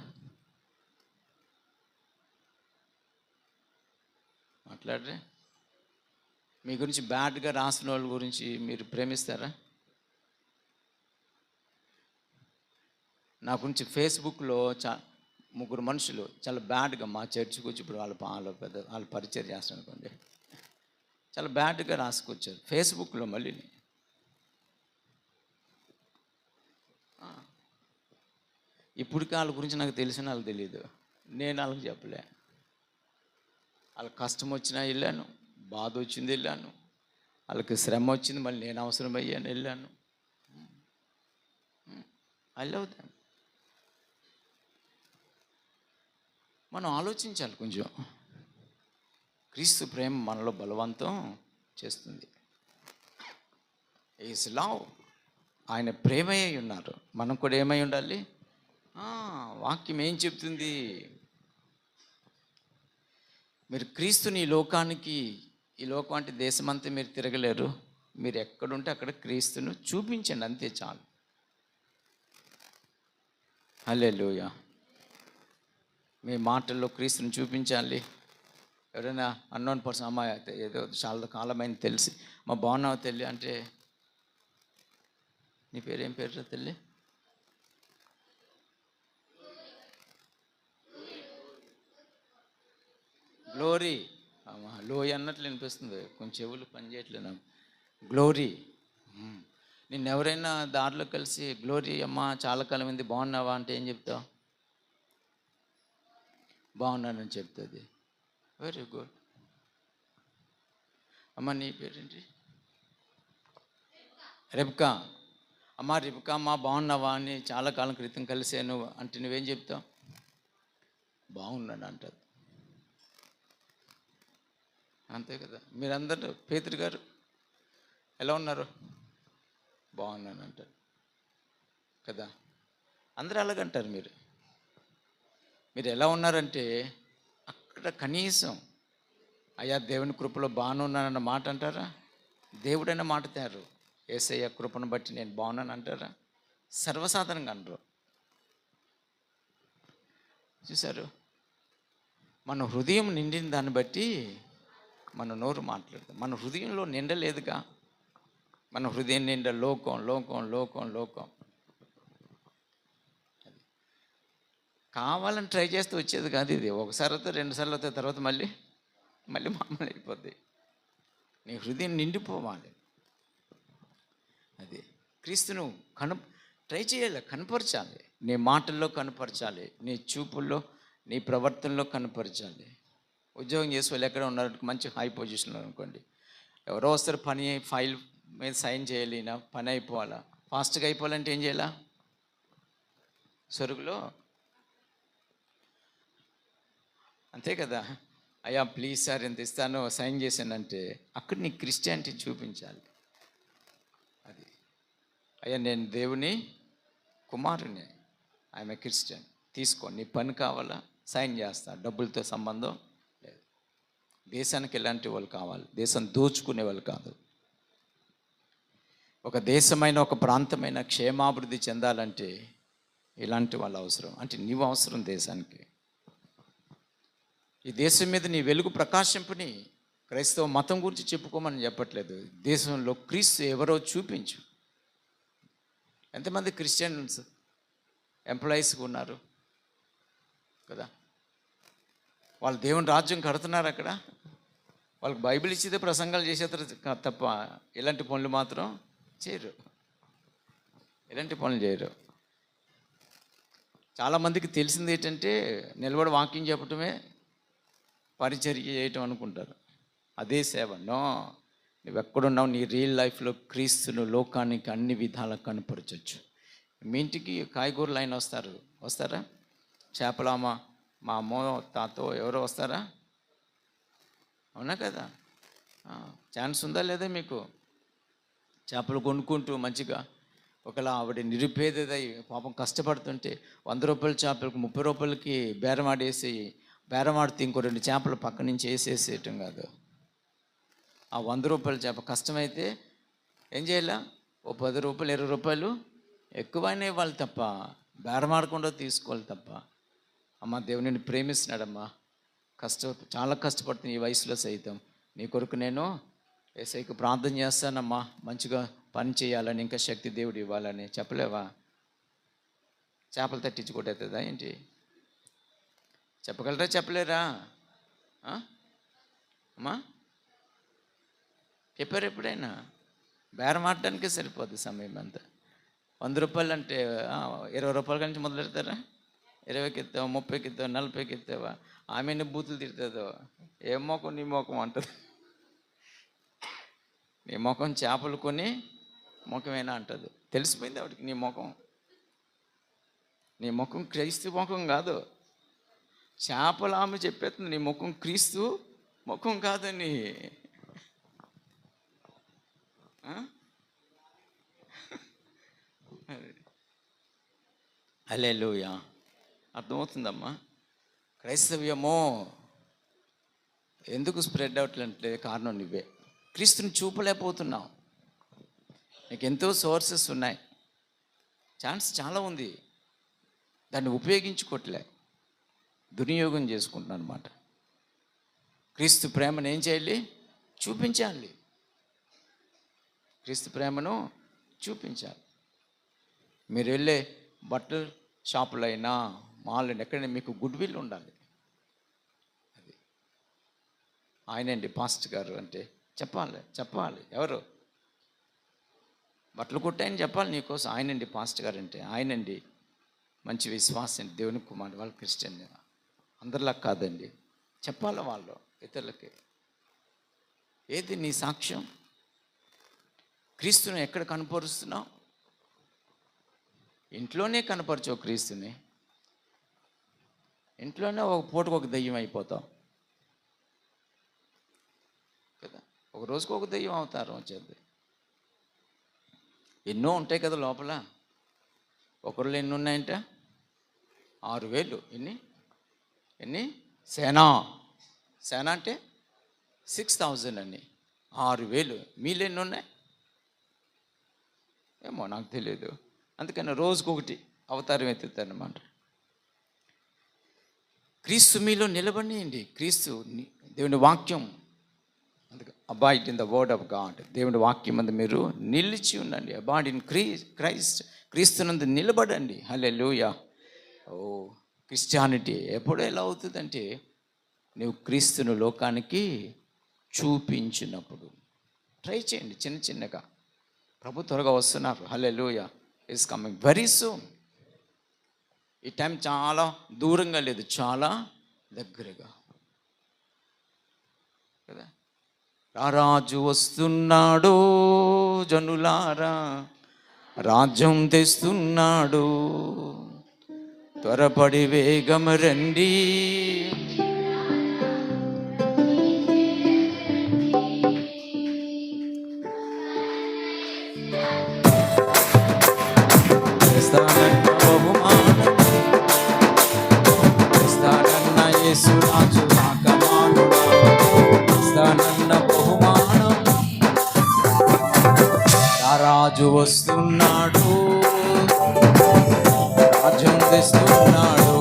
మాట్లాడరే. మీ గురించి బ్యాడ్గా రాసిన వాళ్ళ గురించి మీరు ప్రేమిస్తారా? నా గురించి ఫేస్బుక్లో ముగ్గురు మనుషులు చాలా బ్యాడ్గా మా చర్చికి వచ్చి, ఇప్పుడు వాళ్ళు పరిచయం చేస్తాను అనుకోండి, చాలా బ్యాడ్గా రాసుకొచ్చారు ఫేస్బుక్లో. మళ్ళీ ఇప్పటికీ వాళ్ళ గురించి నాకు తెలిసిన వాళ్ళకి తెలియదు, నేను వాళ్ళకి చెప్పలే. వాళ్ళకి కష్టం వచ్చినా వెళ్ళాను, బాధ వచ్చింది వెళ్ళాను, వాళ్ళకి శ్రమ వచ్చింది మళ్ళీ నేను అవసరం అయ్యాను వెళ్ళాను. I love them. మనం ఆలోచించాలి కొంచెం. క్రీస్తు ప్రేమ మనలో బలవంతం చేస్తుంది. Is love. ఆయన ప్రేమయ్య ఉన్నారు, మనం కూడా ఏమై ఉండాలి? వాక్యం ఏం చెప్తుంది? మీరు క్రీస్తుని ఈ లోకం అంటే దేశమంతా మీరు తిరగలేరు. మీరు ఎక్కడుంటే అక్కడ క్రీస్తును చూపించండి, అంతే చాలు. హల్లెలూయా. మీ మాటల్లో క్రీస్తుని చూపించాలి. ఎవరైనా అన్నోన్ పర్సన్, అమ్మాయి ఏదో చాలా కాలమైంది తెలిసి, మా బాగున్నావు తెల్లి అంటే, నీ పేరు ఏం పేరు తెల్లి? గ్లోరీ. లోయ అన్నట్లు వినిపిస్తుంది, కొంచెం చెవులు పనిచేయట్లేదు నాకు. గ్లోరీ. నిన్ను ఎవరైనా దారిలో కలిసి గ్లోరీ అమ్మ చాలా కాలం అయింది బాగున్నావా అంటే ఏం చెప్తావు? బాగున్నానని చెప్తుంది. Very good. అమ్మ నీ పేరేంటి? రెబ్కా. అమ్మ రెబ్కా అమ్మ బాగున్నావా అని చాలా కాలం క్రితం కలిసాను అంటే నువ్వేం చెప్తావు? బాగున్నాను అంటారు. అంతే కదా. మీరందరూ పేతురు గారు ఎలా ఉన్నారు? బాగున్నాను అంటారు కదా. అందరూ అలాగంటారు. మీరు ఎలా ఉన్నారంటే అక్కడ కనీసం అయ్యా దేవుని కృపలో బాగున్నానన్న మాట అంటారా? దేవుడైనా మాట్లాడారు, యేసయ్య కృపను బట్టి నేను బాగున్నాను అంటారా? సర్వసాధారణంగా అనరు. చూశారు, మన హృదయం నిండిన దాన్ని బట్టి మన నోరు మాట్లాడతాం. మన హృదయంలో నిండలేదుగా. మన హృదయం నిండా లోకం లోకం లోకం లోకం. కావాలని ట్రై చేస్తే వచ్చేది కాదు ఇది. ఒకసారి అవుతుంది, రెండుసార్లు అవుతుంది, తర్వాత మళ్ళీ మామూలు అయిపోద్ది. నీ హృదయం నిండిపోవాలి. అది క్రీస్తును ట్రై చేయాలి, కనపరచాలి. నీ మాటల్లో కనపరచాలి, నీ చూపుల్లో, నీ ప్రవర్తనలో కనపరచాలి. ఉద్యోగం చేసే వాళ్ళు ఎక్కడ ఉన్నారు, మంచి హై పొజిషన్లో అనుకోండి, ఎవరో వస్తారు, పని ఫైల్ మీద సైన్ చేయాలి, నా పని అయిపోవాలా, ఫాస్ట్గా అయిపోవాలంటే ఏం చేయాలా? సరుకులో అంతే కదా. అయ్యా ప్లీజ్ సార్ ఎంత ఇస్తానో సైన్ చేశానంటే అక్కడ నీ క్రిస్టియానిటీ చూపించాలి. అది అయ్యా నేను దేవుని కుమారుని, ఐఎమ్ ఏ క్రిస్టియన్, తీసుకో, నీ పని కావాలా సైన్ చేస్తా, డబ్బులతో సంబంధం లేదు. దేశానికి ఎలాంటి వాళ్ళు కావాలి? దేశం దోచుకునే వాళ్ళు కాదు. ఒక దేశమైన ఒక ప్రాంతమైన క్షేమాభివృద్ధి చెందాలంటే ఇలాంటి వాళ్ళు అవసరం. అంటే నీవు అవసరం దేశానికి. ఈ దేశం మీద నీ వెలుగు ప్రకాశింపుని. క్రైస్తవ మతం గురించి చెప్పుకోమని చెప్పట్లేదు, దేశంలో క్రీస్తు ఎవరో చూపించు. ఎంతమంది క్రిస్టియన్స్ ఎంప్లాయీస్గా ఉన్నారు కదా, వాళ్ళు దేవుని రాజ్యం కడుతున్నారు అక్కడ. వాళ్ళకి బైబిల్ ఇచ్చితే ప్రసంగాలు చేసేస్తారు తప్ప ఇలాంటి పనులు మాత్రం చేయరు. ఇలాంటి పనులు చేయరు. చాలామందికి తెలిసింది ఏంటంటే నిలబడి వాకింగ్ చెప్పటమే పరిచర్య చేయటం అనుకుంటారు. అదే సేవ. నో, నువ్వు ఎక్కడున్నావు, నీ రియల్ లైఫ్లో క్రీస్తును లోకానికి అన్ని విధాలా కనపరచవచ్చు. మీ ఇంటికి కాయగూరలు ఆయన వస్తారా? చేపలమ్మ, మా అమ్మో తాతో ఎవరో వస్తారా? అవునా కదా? ఛాన్స్ ఉందా లేదా మీకు? చేపలు కొనుక్కుంటూ మంచిగా ఒకలా ఆవిడ నిరుపేదదై పాపం కష్టపడుతుంటే 100 రూపాయల చేపలకు 30 రూపాయలకి బేరమాడితే ఇంకో 2 చేపలు పక్క నుంచి వేసేసేయటం కాదు. ఆ 100 రూపాయల చేప కష్టమైతే ఏం చేయాల? ఓ 10 రూపాయలు 20 రూపాయలు ఎక్కువైనా ఇవ్వాలి తప్ప, బేరమాడకుండా తీసుకోవాలి తప్ప. అమ్మ, దేవుని నిన్ను ప్రేమిస్తున్నాడమ్మా, చాలా కష్టపడుతుంది ఈ వయసులో సైతం. నీ కొరకు నేను యేసయ్యకు ప్రార్థన చేస్తానమ్మా, మంచిగా పని చేయాలని, ఇంకా శక్తి దేవుడు ఇవ్వాలని. చెప్పలేవా? చేపలు తట్టించి కొట్టేస్తుందా ఏంటి? చెప్పగలరా చెప్పలేరా? అమ్మా, చెప్పారు ఎప్పుడైనా? బేరం ఆడటానికే సరిపోద్ది సమయం అంతా. 100 రూపాయలు అంటే 20 రూపాయల నుంచి మొదలు పెడతారా? 20కి ఇస్తావా, 30కి ఇస్తావా, 40కి ఇస్తావా? ఆమెను బూతులు తిడుతుందో, ఏం మొఖం నీ మొఖం అంటుంది. నీ ముఖం చేపలు కొని ముఖమేనా అంటుంది. తెలిసిపోయింది ఆవిడకి నీ ముఖం క్రీస్తు ముఖం కాదు. చేపలు ఆమె చెప్పేస్తుంది నీ ముఖం క్రీస్తు ముఖం కాదని. హల్లెలూయా. అర్థమవుతుందమ్మా? క్రైస్తవ్యమో ఎందుకు స్ప్రెడ్ అవట్లంటే కారణం నువ్వే. క్రీస్తుని చూపలేకపోతున్నావు. నీకు ఎంతో సోర్సెస్ ఉన్నాయి, ఛాన్స్ చాలా ఉంది, దాన్ని ఉపయోగించుకోవట్లే, దుర్వినియోగం చేసుకుంటున్నాను అనమాట. క్రీస్తు ప్రేమను ఏం చేయాలి? చూపించాలి. క్రీస్తు ప్రేమను చూపించాలి. మీరు వెళ్ళే బట్టల షాపులైనా మాల్ ఎక్కడైనా మీకు గుడ్ విల్ ఉండాలి. అది ఆయనండి పాస్టర్ గారు అంటే చెప్పాలి. ఎవరు? బట్టలు కుట్టాయని చెప్పాలి నీకోసం. ఆయనండి పాస్టర్ గారు అంటే, ఆయనండి మంచి విశ్వాసం, దేవుని కుమారుడు, వాళ్ళు క్రిస్టియన్. అందరిలా కాదండి, చెప్పాలి వాళ్ళు ఇతరులకి. ఏది నీ సాక్ష్యం? క్రీస్తుని ఎక్కడ కనపరుస్తున్నావు? ఇంట్లోనే కనపరచవు క్రీస్తుని. ఇంట్లోనే ఒక పూటకు ఒక దెయ్యం అయిపోతావు కదా. ఒక రోజుకు ఒక దెయ్యం అవతారం వచ్చేది. ఎన్నో ఉంటాయి కదా లోపల. ఒకళ్ళు ఎన్ని ఉన్నాయంట? 6000. ఎన్ని? సేనా అంటే 6000 అని. 6000. మీలో ఎన్ని ఉన్నాయి? ఏమో నాకు తెలియదు. అందుకని రోజుకొకటి అవతారం ఎత్తుతారనమాట. క్రీస్తు మీలో నిలబడియండి. క్రీస్తు దేవుని వాక్యం, అందుకే avoid in the word of God. దేవుని వాక్యం అందు మీరు నిలిచి ఉండండి. Avoid in Christ. క్రీస్తునందు నిలబడండి. హల్లెలూయా. ఓ క్రిస్టియానిటీ ఎప్పుడు ఎలా అవుతుందంటే, నువ్వు క్రీస్తును లోకానికి చూపించినప్పుడు. ట్రై చేయండి చిన్నగా. ప్రభు త్వరగా వస్తున్నారు. హల్లెలూయా. Is coming very soon. ఈ టైం చాలా దూరంగా లేదు, చాలా దగ్గరగా కదా. రారాజు వస్తున్నాడు జనులారా, రాజ్యం తెస్తున్నాడు, త్వరపడి వేగం రండి. రాజు వస్తున్నాడు, రాజ్యం తెస్తున్నాడు,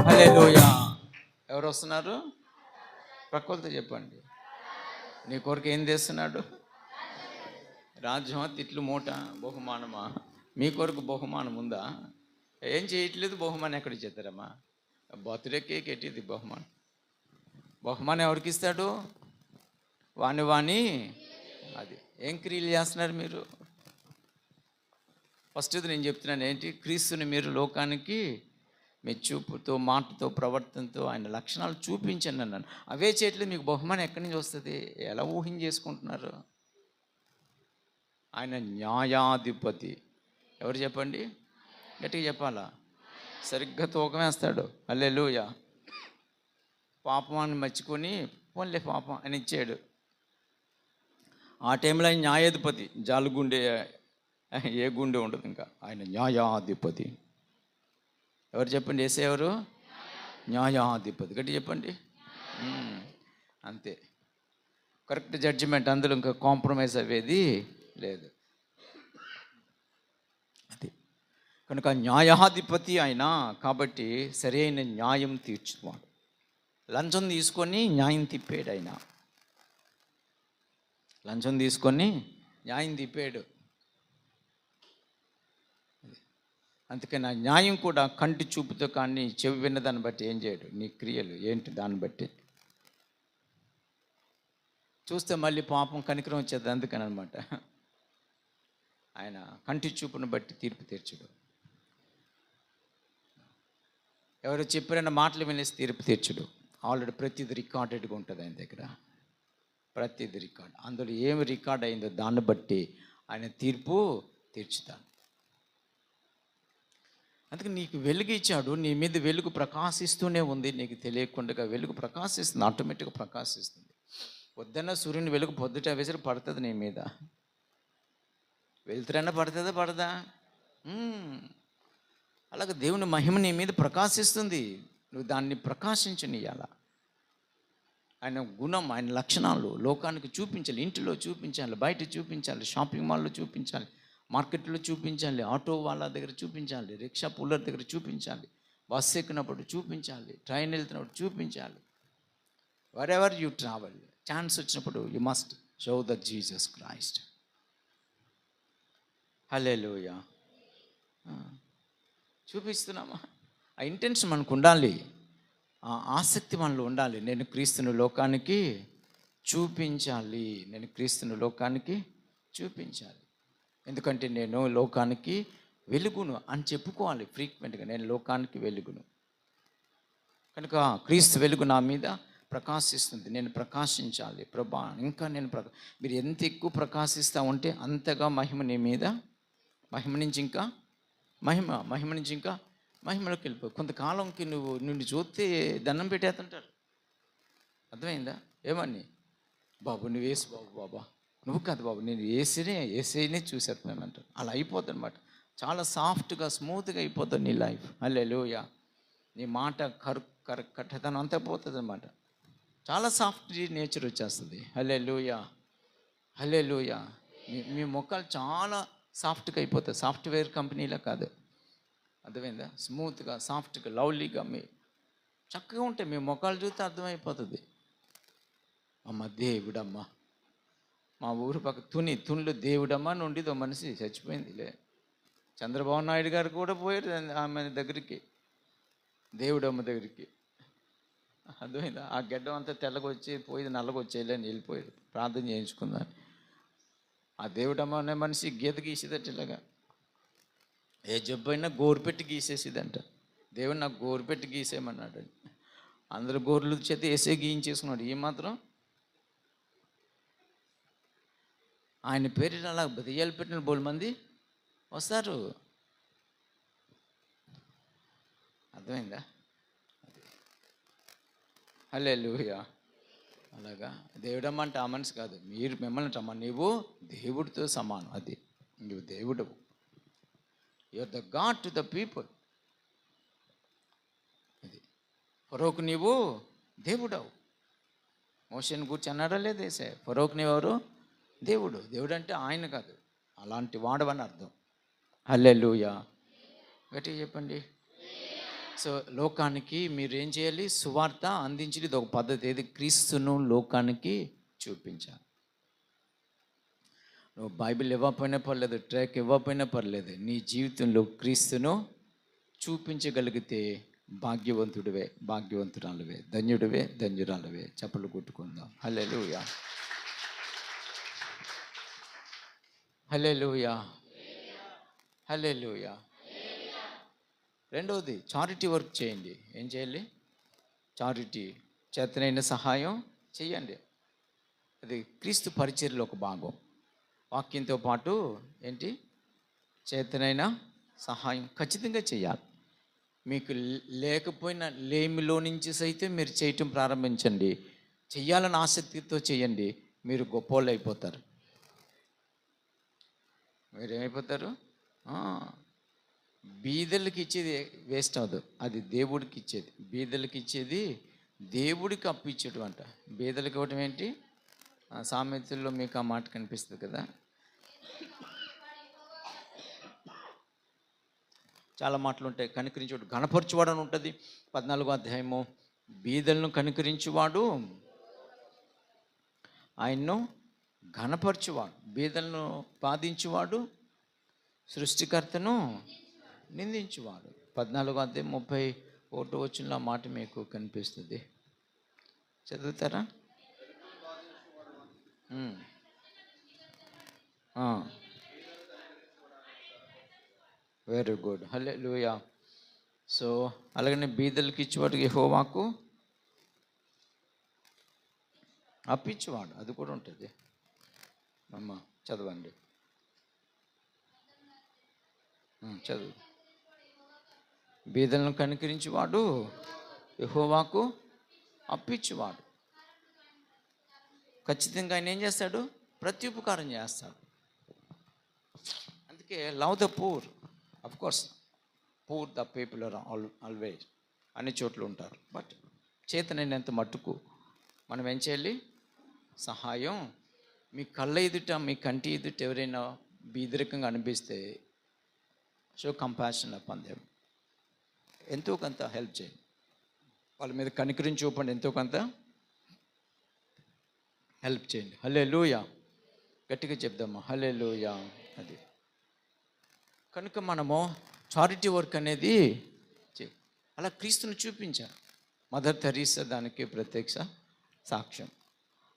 హల్లెలూయా. ఎవరు వస్తున్నారు? ప్రకృతితో చెప్పండి. నీ కొరకు ఏం చేస్తున్నాడు? రాజ్యమా, తిట్లు మూట, బహుమానమా? మీ కొరకు బహుమానం ఉందా? ఏం చేయట్లేదు. బహుమానం ఎక్కడికి చేస్తారమ్మా? బర్త్డే కేక్ ఎట్టిది బహుమానం ఎవరికి ఇస్తాడు? వాణి అది. ఏం క్రియలు చేస్తున్నారు మీరు? ఫస్ట్ నేను చెప్తున్నాను ఏంటి? క్రీస్తుని మీరు లోకానికి మీ చూపుతో, మాటతో, ప్రవర్తనతో ఆయన లక్షణాలు చూపించండి అన్నాను. అవే చేయట్లేదు. మీకు బహుమానం ఎక్కడి నుంచి వస్తుంది? ఎలా ఊహించేసుకుంటున్నారు? ఆయన న్యాయాధిపతి, ఎవరు చెప్పండి, గట్టిగా చెప్పాలా? సరిగ్గా తూకం వేస్తాడు. హల్లెలూయా. పాపమాన్ని మర్చికొని పోన్లే పాపం అని ఇచ్చాడు. ఆ టైంలో ఆయన న్యాయాధిపతి, జాలుగుండే ఏ గుండె ఉండదు ఇంకా, ఆయన న్యాయాధిపతి. ఎవరు చెప్పండి? యేసే ఎవరు? న్యాయాధిపతి. గట్టి చెప్పండి. అంతే, కరెక్ట్ జడ్జిమెంట్, అందులో ఇంకా కాంప్రమైజ్ అయ్యేది లేదు. అది కనుక న్యాయాధిపతి ఆయన కాబట్టి సరైన న్యాయం తీర్చువాడు. లంచం తీసుకొని న్యాయం తిప్పాడు ఆయన. లంచం తీసుకొని న్యాయం తిప్పాడు. అందుకని ఆ న్యాయం కూడా కంటి చూపుతో కానీ చెవి విన్నదాన్ని బట్టి ఏం చేయడు. నీ క్రియలు ఏంటి దాన్ని బట్టి చూస్తే మళ్ళీ పాపం కనికరం వచ్చేది. అందుకని అనమాట, ఆయన కంటి చూపును బట్టి తీర్పు తీర్చడు. ఎవరు చెప్పిన మాటలు వినేసి తీర్పు తీర్చడు. ఆల్రెడీ ప్రతిది రికార్డెడ్గా ఉంటుంది ఆయన దగ్గర, ప్రతిది రికార్డ్. అందులో ఏమి రికార్డ్ అయిందో దాన్ని బట్టి ఆయన తీర్పు తీర్చుతాడు. అందుకే నీకు వెలుగు ఇచ్చాడు, నీ మీద వెలుగు ప్రకాశిస్తూనే ఉంది. నీకు తెలియకుండా వెలుగు ప్రకాశిస్తుంది, ఆటోమేటిక్గా ప్రకాశిస్తుంది. పొద్దున్న సూర్యుని వెలుగు పొద్దుట వేసరి పడుతుంది నీ మీద. వెళ్తురైనా పడుతుందా పడదా? అలాగే దేవుని మహిమ నీ మీద ప్రకాశిస్తుంది. నువ్వు దాన్ని ప్రకాశించనియాల. ఆయన గుణం, ఆయన లక్షణాలు లోకానికి చూపించాలి. ఇంటిలో చూపించాలి, బయట చూపించాలి, షాపింగ్ మాల్లో చూపించాలి, మార్కెట్లో చూపించాలి, ఆటో వాళ్ళ దగ్గర చూపించాలి, రిక్షా పుల్లర్ దగ్గర చూపించాలి, బస్సు ఎక్కినప్పుడు చూపించాలి, ట్రైన్ వెళ్తున్నప్పుడు చూపించాలి. Wherever you travel, chance వచ్చినప్పుడు you must show the Jesus Christ. హల్లెలూయా. చూపిస్తున్నామా? ఆ ఇంటెన్షన్ మనకు ఉండాలి, ఆ ఆసక్తి మనలో ఉండాలి. నేను క్రీస్తును లోకానికి చూపించాలి, నేను క్రీస్తును లోకానికి చూపించాలి. ఎందుకంటే నేను లోకానికి వెలుగును అని చెప్పుకోవాలి ఫ్రీక్వెంట్గా. నేను లోకానికి వెలుగును కనుక క్రీస్తు వెలుగు నా మీద ప్రకాశిస్తుంది. నేను ప్రకాశించాలి ప్రభా. ఇంకా నేను మీరు ఎంత ఎక్కువ ప్రకాశిస్తూ ఉంటే అంతగా మహిమ నీ మీద, మహిమ నుంచి ఇంకా మహిమ నుంచి ఇంకా మహిమలోకి వెళ్ళిపో. కొంతకాలంకి నిన్ను చూస్తే దండం పెట్టేస్తుంటారు. అర్థమైందా? ఏమని? బాబు నువ్వు వేసు బాబు, బాబా నువ్వు కాదు బాబు, నేను ఏసీనే చూసేస్తున్నాను అంటారు. అలా అయిపోతుంది అనమాట. చాలా సాఫ్ట్గా స్మూత్గా అయిపోతుంది నీ లైఫ్. హల్లెలూయా. నీ మాట కట్టతనం అంతా పోతుంది అనమాట. చాలా సాఫ్ట్ నేచర్ వచ్చేస్తుంది. హల్లెలూయా, హల్లెలూయా. మీ మొక్కలు చాలా సాఫ్ట్గా అయిపోతాయి. సాఫ్ట్వేర్ కంపెనీలా కాదు, అర్థమైందా? స్మూత్గా, సాఫ్ట్గా, లవ్లీగా మీ చక్కగా ఉంటాయి. మీ మొక్కలు చూస్తే అర్థమైపోతుంది. అమ్మ దేవుడమ్మ, మా ఊరు పక్క తునిలో దేవుడమ్మ నుండి దో మనిషి చచ్చిపోయిందిలే. చంద్రబాబు నాయుడు గారు కూడా పోయారు ఆమె దగ్గరికి, దేవుడమ్మ దగ్గరికి. అర్థమైందా? ఆ గడ్డం అంతా తెల్లగొచ్చి పోయి నల్లగొచ్చేయాలి అని వెళ్ళిపోయాడు ప్రార్థన చేయించుకుందని. ఆ దేవుడమ్మ అనే మనిషి గీత గీసేదట ఇలాగా. ఏ జబ్బు అయినా గోరు పెట్టి గీసేసిదంట. దేవుడు నాకు గోరు పెట్టి గీసేయమన్నాడు. అందరు గోర్లు చేతి వేసే గీయించేసుకున్నాడు. ఈ మాత్రం ఆయన పేరు అలా దెయ్యాలు పెట్టిన బోలు మంది వస్తారు. అర్థమైందా? హల్లెలూయా. అలాగా దేవుడమ్మ అంటే ఆ మనిషి కాదు, మీరు మిమ్మల్ని అమ్మ, నీవు దేవుడితో సమానం. అది నువ్వు దేవుడు, you are the god to the people. అది ఫరోకు నీవు దేవుడవు. మోషేని కూర్చి అన్నాడా లేదా? వేసే ఫరోకు నీవెవరు? దేవుడు. దేవుడు అంటే ఆయన కాదు, అలాంటి వాడవని అర్థం. హల్లెలూయా. గట్టిగా చెప్పండి. సో లోకానికి మీరు ఏం చేయాలి? సువార్త అందించేది ఇది ఒక పద్ధతి. ఏది? క్రీస్తును లోకానికి చూపించాలి. నువ్వు బైబిల్ ఇవ్వకపోయినా పర్లేదు, ట్రాక్ ఇవ్వకపోయినా పర్లేదు, నీ జీవితంలో క్రీస్తును చూపించగలిగితే భాగ్యవంతుడివే, భాగ్యవంతురాలువే, ధన్యుడివే, ధన్యురాలువే. చప్పలు కొట్టుకుందాం. హల్లెలూయా, హల్లెలూయా, హల్లెలూయా. రెండవది, చారిటీ వర్క్ చేయండి. ఏం చేయాలి? చారిటీ, చేతనైన సహాయం చేయండి. అది క్రీస్తు పరిచర్యలో ఒక భాగం. వాక్యంతో పాటు ఏంటి? చేతనైనా సహాయం ఖచ్చితంగా చేయాలి. మీకు లేకపోయినా లేమిలో నుంచి సైతం మీరు చేయటం ప్రారంభించండి. చెయ్యాలని ఆసక్తితో చేయండి. మీరు గొప్పోళ్ళు అయిపోతారు. మీరు ఏమైపోతారు? బీదలకి ఇచ్చేది వేస్ట్ అవ్వదు, అది దేవుడికి ఇచ్చేది. బీదలకి ఇచ్చేది దేవుడికి అప్పు ఇచ్చేటం అంట. బీదలకి ఇవ్వటం ఏంటి? సామెతల్లో మీకు ఆ మాట కనిపిస్తుంది కదా. చాలా మాటలు ఉంటాయి. కనికరించేవాడు ఘనపరచువాడు అని ఉంటుంది 14వ అధ్యాయము. బీదలను కనికరించువాడు ఆయన్ను ఘనపరచువాడు, బీదలను బాధించువాడు సృష్టికర్తను నిందించువాడు. 14వ అధ్యాయం 31వ వచనంలో మాట మీకు కనిపిస్తుంది. చదువుతారా? వెరీ గుడ్, హల్లెలూయా. సో అలాగనే బీదలకి ఇచ్చేవాడికి యెహోవాకు అప్పిచ్చేవాడు, అది కూడా ఉంటుంది. అమ్మ చదవండి, చదువు. బీదలను కనికరించేవాడు యెహోవాకు అప్పిచ్చేవాడు. ఖచ్చితంగా ఆయన ఏం చేస్తాడు? ప్రత్యుపకారం చేస్తాడు. అందుకే love the poor. Of course poor the people are always అన్ని చోట్ల ఉంటారు. బట్ చేతనైనంత మట్టుకు మనం ఏం చేయాలి? సహాయం. మీ కళ్ళ ఎదుట, మీ కంటి ఎదుట ఎవరైనా బీదరికంగా అనిపిస్తే షో కంపాషన్ అపాన్ దెమ్. ఎంతో కొంత హెల్ప్ చేయండి. వాళ్ళ మీద కనికరించి చూపండి, ఎంతో కొంత హెల్ప్ చేయండి. హల్లెలూయా, గట్టిగా చెప్దామా? హల్లెలూయా. అది కనుక మనము చారిటీ వర్క్ అనేది అలా క్రీస్తుని చూపించారు. మదర్ తెరీసా దానికి ప్రత్యక్ష సాక్ష్యం.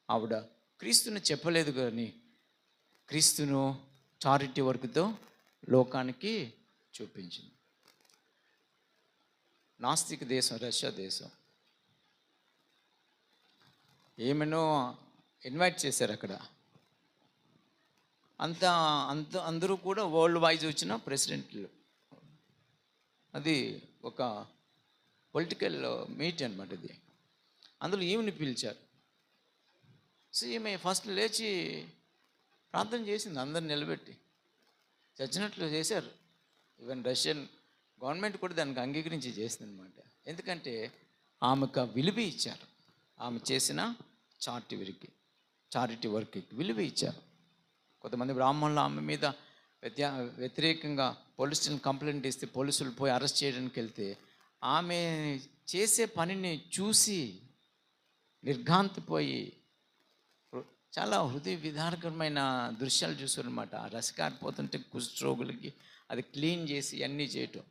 ఆవిడ క్రీస్తుని చెప్పలేదు కానీ క్రీస్తును చారిటీ వర్క్తో లోకానికి చూపించింది. నాస్తిక దేశం రష్యా దేశం, ఏమైనా ఇన్వైట్ చేశారు అక్కడ. అందరూ కూడా వరల్డ్ వైజ్ వచ్చిన ప్రెసిడెంట్లు. అది ఒక పొలిటికల్ మీట్ అనమాట. ఇది అందులో ఈమెని పిలిచారు. సో ఈమె ఫస్ట్ లేచి ప్రార్థన చేసింది, అందరిని నిలబెట్టి చచ్చినట్లు చేశారు. ఈవెన్ రష్యన్ గవర్నమెంట్ కూడా దానికి అంగీకరించి చేసింది అనమాట. ఎందుకంటే ఆమెకు విలువ ఇచ్చారు. ఆమె చేసిన చారిటీ వర్క్కి విలువ ఇచ్చారు. కొంతమంది బ్రాహ్మణులు ఆమె మీద వ్యతిరేకంగా పోలీస్ స్టేషన్ కంప్లైంట్ ఇస్తే పోలీసులు పోయి అరెస్ట్ చేయడానికి వెళ్తే ఆమె చేసే పనిని చూసి నిర్ఘాంతపోయి చాలా హృదయ విదారకరమైన దృశ్యాలు చూసారనమాట. ఆ రసికారిపోతుంటే కుష్ఠరోగులకి అది క్లీన్ చేసి అన్నీ చేయటం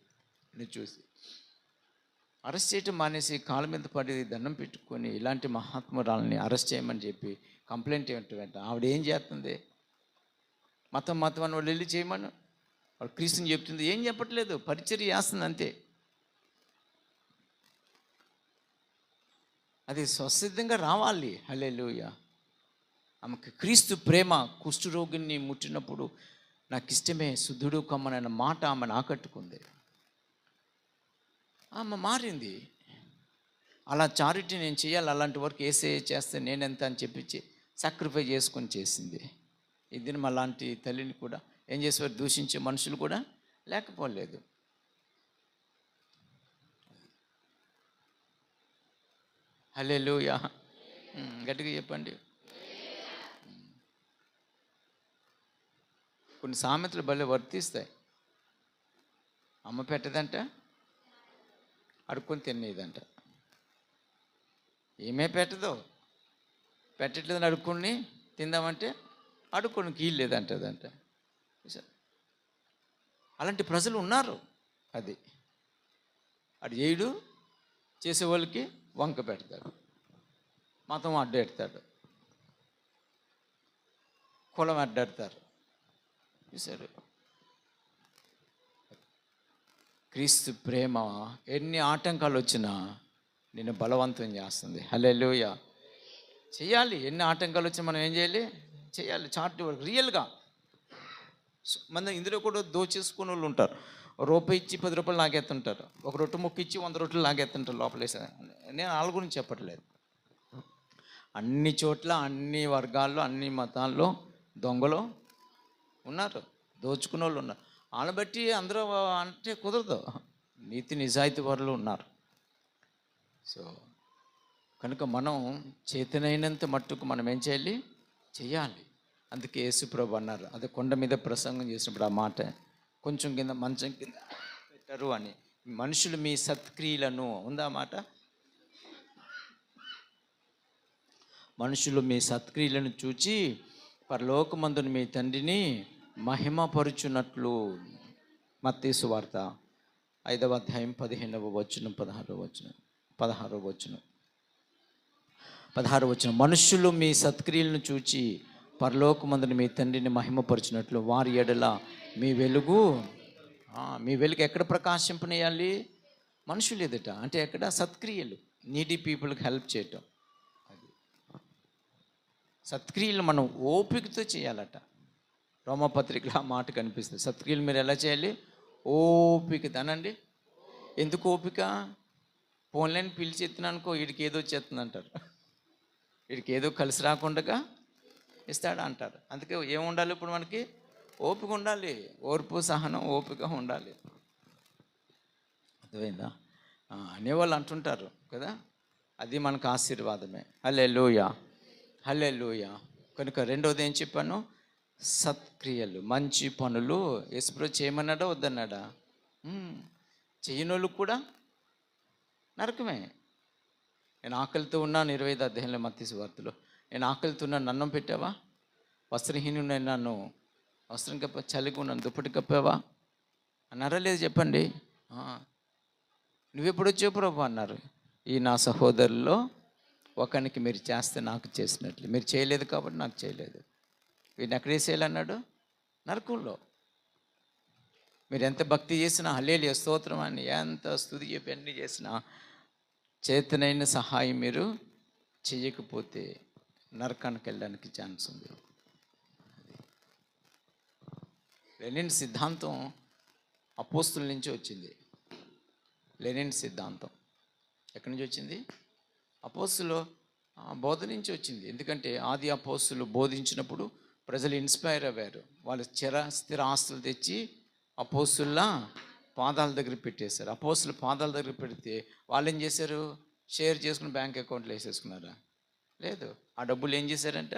చూసి అరెస్ట్ చేయటం మానేసి కాళ్ళ మీద పడి దండం పెట్టుకొని ఇలాంటి మహాత్మురాలని అరెస్ట్ చేయమని చెప్పి కంప్లైంట్ ఏమంటే ఆవిడ ఏం చేస్తుంది? మతం అని వాళ్ళు వెళ్ళి చేయమని వాడు క్రీస్తుని చెప్తుంది. ఏం చెప్పట్లేదు, పరిచర్య చేస్తుంది అంతే. అది స్వసిద్ధంగా రావాలి. హల్లెలూయా. ఆమెకు క్రీస్తు ప్రేమ. కుష్ఠరోగిని ముట్టినప్పుడు నాకు ఇష్టమే శుద్ధుడు కమ్మనైన మాట ఆమెను ఆకట్టుకుంది. ఆమె మారింది. అలా చారిటీ నేను చేయాలి, అలాంటి వర్క్ ఏసే చేస్తే నేనెంత అని చెప్పి సాక్రిఫై చేసుకొని చేసింది. ఇది అలాంటి తల్లిని కూడా ఏం చేసేవారు? దూషించే మనుషులు కూడా లేకపోలేదు. హల్లెలూయా, గట్టిగా చెప్పండి. కొన్ని సామెతలు భలే వర్తిస్తాయి. అమ్మ పెట్టదంట, అడుక్కొని తినేదంట. ఏమే పెట్టట్లేదని అడుక్కొని తిందామంటే అడుక్కొని కీళ్ళేదంటదంట. అలాంటి ప్రజలు ఉన్నారు. అది ఏడు చేసేవాళ్ళకి వంక పెడతాడు, మతం అడ్డెడతాడు, కులం అడ్డెడతారు. చూసారు? క్రీస్తు ప్రేమ ఎన్ని ఆటంకాలు వచ్చినా నిన్ను బలవంతం చేస్తుంది. హల్లెలూయా. చేయాలి. ఎన్ని ఆటంకాలు వచ్చినా మనం ఏం చేయాలి? చేయాలి. చారిటీ వర్క్ రియల్గా. మన ఇందులో కూడా దోచేసుకునే వాళ్ళు ఉంటారు. రూపాయి ఇచ్చి 10 రూపాయలు లాగేస్తుంటారు. ఒక రొట్టె ముక్క ఇచ్చి 100 రొట్టెలు లాగేస్తుంటారు లోపలేసి. నేను వాళ్ళ గురించి చెప్పట్లేదు. అన్ని చోట్ల, అన్ని వర్గాల్లో, అన్ని మతాల్లో దొంగలు ఉన్నారు, దోచుకునే వాళ్ళు ఉన్నారు. వాళ్ళని బట్టి అందరూ అంటే కుదరదు. నీతి నిజాయితీ పరులు ఉన్నారు. సో కనుక మనం చేతనైనంత మట్టుకు మనం ఏం చేయాలి. అందుకే యేసుప్రభు అన్నారు, అదే కొండ మీద ప్రసంగం చేసినప్పుడు ఆ మాట, కొంచెం కింద మంచం కింద పెట్టరు అని. మనుషులు మీ సత్క్రియలను, ఉందా మాట, మనుషులు మీ సత్క్రియలను చూచి పరలోకమందున మీ తండ్రిని మహిమపరుచున్నట్లు. మత్తయి సువార్త 5వ అధ్యాయం 15వ వచనం 16వ వచనం. మనుషులు మీ సత్క్రియలను చూచి పరలోకమందున మీ తండ్రిని మహిమపరిచినట్లు వారి ఎడల మీ వెలుగు ఎక్కడ ప్రకాశింపనేయాలి? మనుషులు ఎదుట. అంటే ఎక్కడ? సత్క్రియలు, నీడీ పీపుల్కి హెల్ప్ చేయటం. అది సత్క్రియలు మనం ఓపికతో చేయాలట. రోమపత్రికలో ఆ మాట కనిపిస్తుంది. సత్క్రియలు మీరు ఎలా చేయాలి? ఓపిక. అనండి. ఎందుకు ఓపిక? ఫోన్లైన్ పిలిచి ఎత్తిననుకో, వీడికి ఏదో వచ్చేస్తుంది అంటారు, వీడికి ఏదో కలిసి రాకుండా ఇస్తాడు అంటారు. అందుకే ఏముండాలి ఇప్పుడు మనకి? ఓపిక ఉండాలి, ఓర్పు సహనం ఓపిక ఉండాలి. అర్థమైందా? అనేవాళ్ళు అంటుంటారు కదా, అది మనకు ఆశీర్వాదమే. హల్లెలూయా, హల్లెలూయా. కనుక రెండోది ఏం చెప్పాను? సత్క్రియలు, మంచి పనులు. యేసుప్రభు చేయమన్నాడా వద్దన్నాడా? చేయనోళ్ళు కూడా నరకమే. నేను ఆకలితో ఉన్నాను, 25వ అధ్యాయంలో మత్తయి సువార్తలో, నేను ఆకలితో ఉన్నాను, అన్నం పెట్టావా? వస్త్రహీనుడు నన్ను వస్త్రం చలిగా ఉన్నాను, దుప్పటి కప్పావా అన్నారా? లేదు చెప్పండి. నువ్వెప్పుడు వచ్చావు ప్రభు అన్నారు. ఈ నా సహోదరుల్లో ఒకనికి మీరు చేస్తే నాకు చేసినట్లు, మీరు చేయలేదు కాబట్టి నాకు చేయలేదు. వీడిని ఎక్కడ వేసేయాలన్నాడు? నరకంలో. మీరు ఎంత భక్తి చేసినా, హల్లెలూయా స్తోత్రం అని ఎంత స్తుతి చెప్పి అన్నీ చేసినా, చేతనైన సహాయం మీరు చేయకపోతే నరకానికి వెళ్ళడానికి ఛాన్స్ ఉంది. లెనిన్ సిద్ధాంతం అపోస్తుల నుంచి వచ్చింది. లెనిన్ సిద్ధాంతం ఎక్కడి నుంచి వచ్చింది? అపోస్తుల బోధ నుంచి వచ్చింది. ఎందుకంటే ఆది అపోస్తులు బోధించినప్పుడు ప్రజలు ఇన్స్పైర్ అయ్యారు. వాళ్ళు స్థిర ఆస్తులు తెచ్చి అపోస్తుల పాదాల దగ్గర పెట్టేశారు. అపోస్తుల పాదాల దగ్గర పెడితే వాళ్ళు ఏం చేశారు? షేర్ చేసుకుని బ్యాంక్ అకౌంట్లో వేసేసుకున్నారా? లేదు. ఆ డబ్బులు ఏం చేశారంట,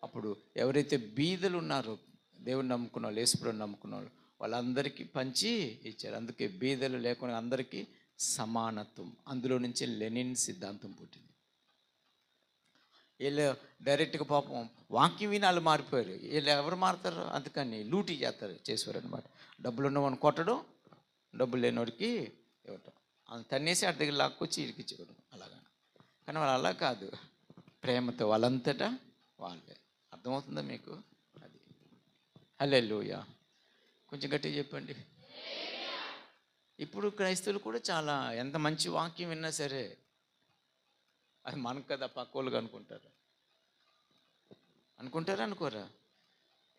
అప్పుడు ఎవరైతే బీదలు ఉన్నారో, దేవుని నమ్ముకున్న వాళ్ళు, యేసుప్రభుని నమ్ముకున్న వాళ్ళు, వాళ్ళందరికీ పంచి ఇచ్చారు. అందుకే బీదలు లేకుండా అందరికీ సమానత్వం. అందులో నుంచి లెనిన్ సిద్ధాంతం పుట్టింది. వీళ్ళు డైరెక్ట్గా పాపం వాక్యం విని వాళ్ళు మారిపోయారు. వీళ్ళు ఎవరు మారుతారు? అందుకని లూటీ చేసేవారు అనమాట. డబ్బులు ఉన్నవాడిని కొట్టడం, డబ్బులు లేనివాడికి ఇవ్వటం, తన్నేసి అటు దగ్గర లాక్కొచ్చి వీడికి ఇచ్చేవాడు అలాగా. కానీ వాళ్ళు అలా కాదు, ప్రేమతో వాళ్ళంతటా వాళ్ళే. అర్థమవుతుందా మీకు? అది హల్లెలూయా. కొంచెం గట్టిగా చెప్పండి. ఇప్పుడు క్రైస్తవులు కూడా చాలా, ఎంత మంచి వాక్యం విన్నా సరే అది మనకు కదా పక్కోళ్ళుగా అనుకుంటారా అనుకోరా?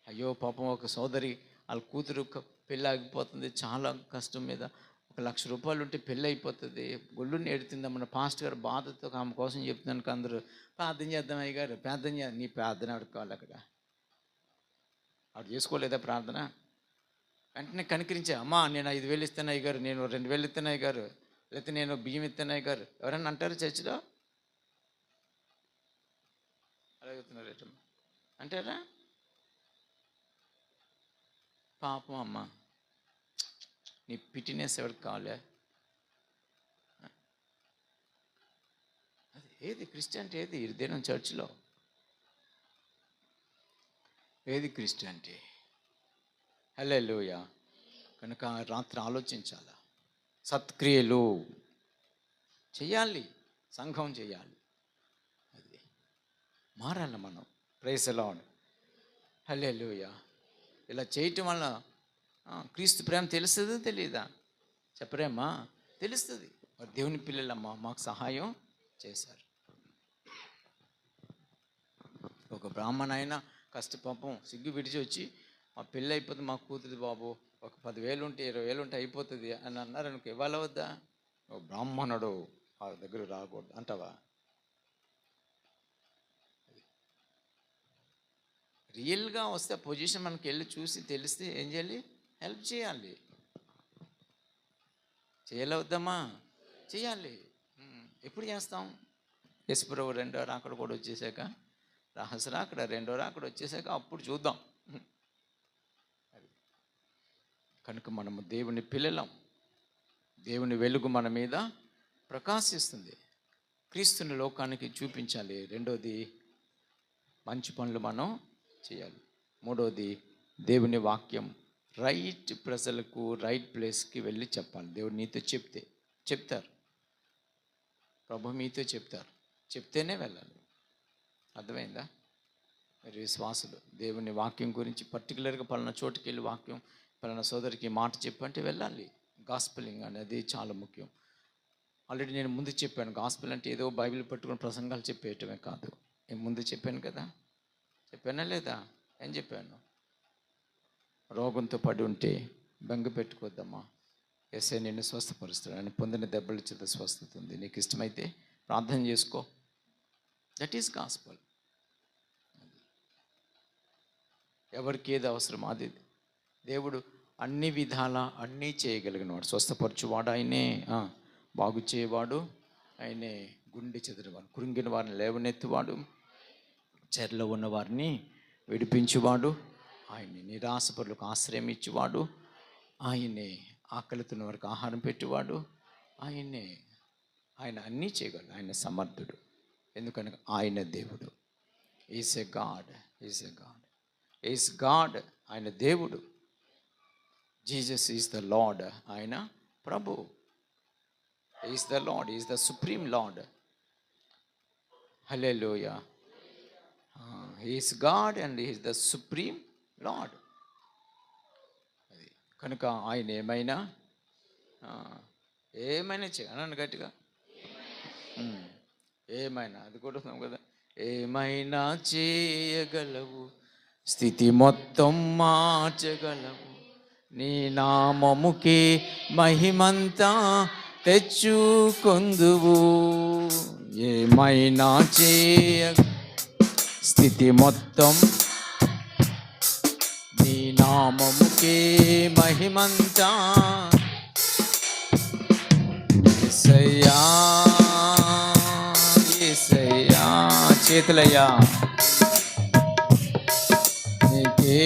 అయ్యో పాపం, ఒక సోదరి వాళ్ళ కూతురు పెళ్ళి ఆగిపోతుంది, చాలా కష్టం మీద, 1,00,000 రూపాయలు ఉంటే పెళ్ళి అయిపోతుంది, గొల్లుని ఎడుతుందమ్మన్న పాస్టర్ గారు బాధతో ఆమె కోసం చెప్తున్నాను. అందరూ ప్రార్థన చేద్దాం అయ్యగారు, ప్రార్థన చేద్దాం. నీ ప్రార్థన ఆడుకోవాలి అక్కడ, ఆడు చేసుకోలేదా ప్రార్థన? వెంటనే కనికరించా, అమ్మా నేను 5,000 ఇస్తాను అయ్యగారు, నేను 2,000 ఇస్తాను అయ్యగారు, లేకపోతే నేను బియ్యం ఇస్తాను అయ్యగారు. ఎవరన్నా అంటారు చర్చిలో? అడుగుతున్నారు అంటారా? పాపం అమ్మ, నీ పిటినెస్ ఎవరికి కావాలి? అది ఏది క్రిస్టియానిటీ? ఏది ఇదేనా చర్చిలో? ఏది క్రిస్టియానిటీ? హల్లెలూయా. కనుక రాత్రి ఆలోచించాలా, సత్క్రియలు చెయ్యాలి, సంఘం చేయాలి, అది మారాలి మనం. ప్రైజ్ ది లార్డ్, హల్లెలూయా. ఇలా చేయటం వల్ల క్రీస్తు ప్రేమ తెలుస్తుందో తెలియదా? చెప్పరేమ్మా? తెలుస్తుంది. దేవుని పిల్లలమ్మా మాకు సహాయం చేశారు. ఒక బ్రాహ్మణ ఆయన కష్టపాపం సిగ్గు విడిచి వచ్చి మా పెళ్ళి అయిపోతుంది, మా కూతురు బాబు, ఒక 10,000 ఉంటే 20,000 ఉంటే అయిపోతుంది అని అన్నారు అనుకో, ఇవ్వాల వద్దా? ఓ బ్రాహ్మణుడు ఆ దగ్గర రాకూడదు అంటావా? రియల్గా వస్తే పొజిషన్ మనకి వెళ్ళి చూసి తెలిస్తే ఏం చేయాలి? హెల్ప్ చేయాలి. చేయలేవద్దామా? చేయాలి. ఎప్పుడు చేస్తాం? యేసుప్రభు రెండో రాకడ కూడా వచ్చేసాక, రహస్య రాకడ రెండో రాకడ వచ్చేసాక అప్పుడు చూద్దాం. కనుక మనము దేవుని పిల్లలం. దేవుని వెలుగు మన మీద ప్రకాశిస్తుంది. క్రీస్తుని లోకానికి చూపించాలి. రెండోది, మంచి పనులు మనం చేయాలి. మూడోది, దేవుని వాక్యం రైట్ ప్రజలకు రైట్ ప్లేస్కి వెళ్ళి చెప్పాలి. దేవుడు నీతో చెప్తారు, ప్రభు మీతో చెప్తేనే వెళ్ళాలి. అర్థమైందా? మీరు విశ్వాసులు దేవుని వాక్యం గురించి పర్టికులర్గా పలానా చోటుకి వెళ్ళి వాక్యం పలానా సోదరికి మాట చెప్పంటే వెళ్ళాలి. గాస్పెలింగ్ అనేది చాలా ముఖ్యం. ఆల్రెడీ నేను ముందు చెప్పాను, గాస్పెల్ అంటే ఏదో బైబిల్ పట్టుకుని ప్రసంగాలు చెప్పేయటమే కాదు. నేను ముందు చెప్పాను కదా, చెప్పానా లేదా? ఏం చెప్పాను? రోగంతో పడి ఉంటే బెంగ పెట్టుకోద్దమ్మా, యేసయ్య నిన్ను స్వస్థపరుస్తాడు. ఆయన పొందిన దెబ్బల చేత స్వస్థత ఉంది. నీకు ఇష్టమైతే ప్రార్థన చేసుకో. That is gospel. ఎవరికి ఏది అవసరం అది. దేవుడు అన్ని విధాల అన్నీ చేయగలిగినవాడు. స్వస్థపరచువాడు ఆయనే, బాగు చేయవాడు ఆయనే, గుండె చెదిరివాడు, కృంగిన వారిని లేవనెత్తువాడు, చెరలో ఉన్న వారిని విడిపించువాడు ఆయనే, నిరాశపరులకు ఆశ్రయం ఇచ్చేవాడు ఆయనే, ఆకలితున్న వారికి ఆహారం పెట్టేవాడు ఆయనే. ఆయన అన్నీ చేయగలడు. ఆయన సమర్థుడు. ఎందుకనగా ఆయన దేవుడు. Is a God, is God. ఆయన దేవుడు. Jesus is the Lord. ఆయన ప్రభు. Is the Lord, is the supreme Lord. హల్లెలూయా. Is God and is the supreme Lord. అది కనుక ఆయన ఏమైనా అన్నాను గట్టిగా, ఏమైనా. అది కూడా ఉన్నాం కదా, ఏమైనా చేయగలవు, స్థితి మొత్తం మార్చగలవు, నీ నామముకే మహిమంతా తెచ్చుకొందువు. ఏమైనా స్థితి మొత్తం నీ నామముకే మహిమంతా. యేసయ్యా, యేసయ్యా, చేతులయ్యా నీకే.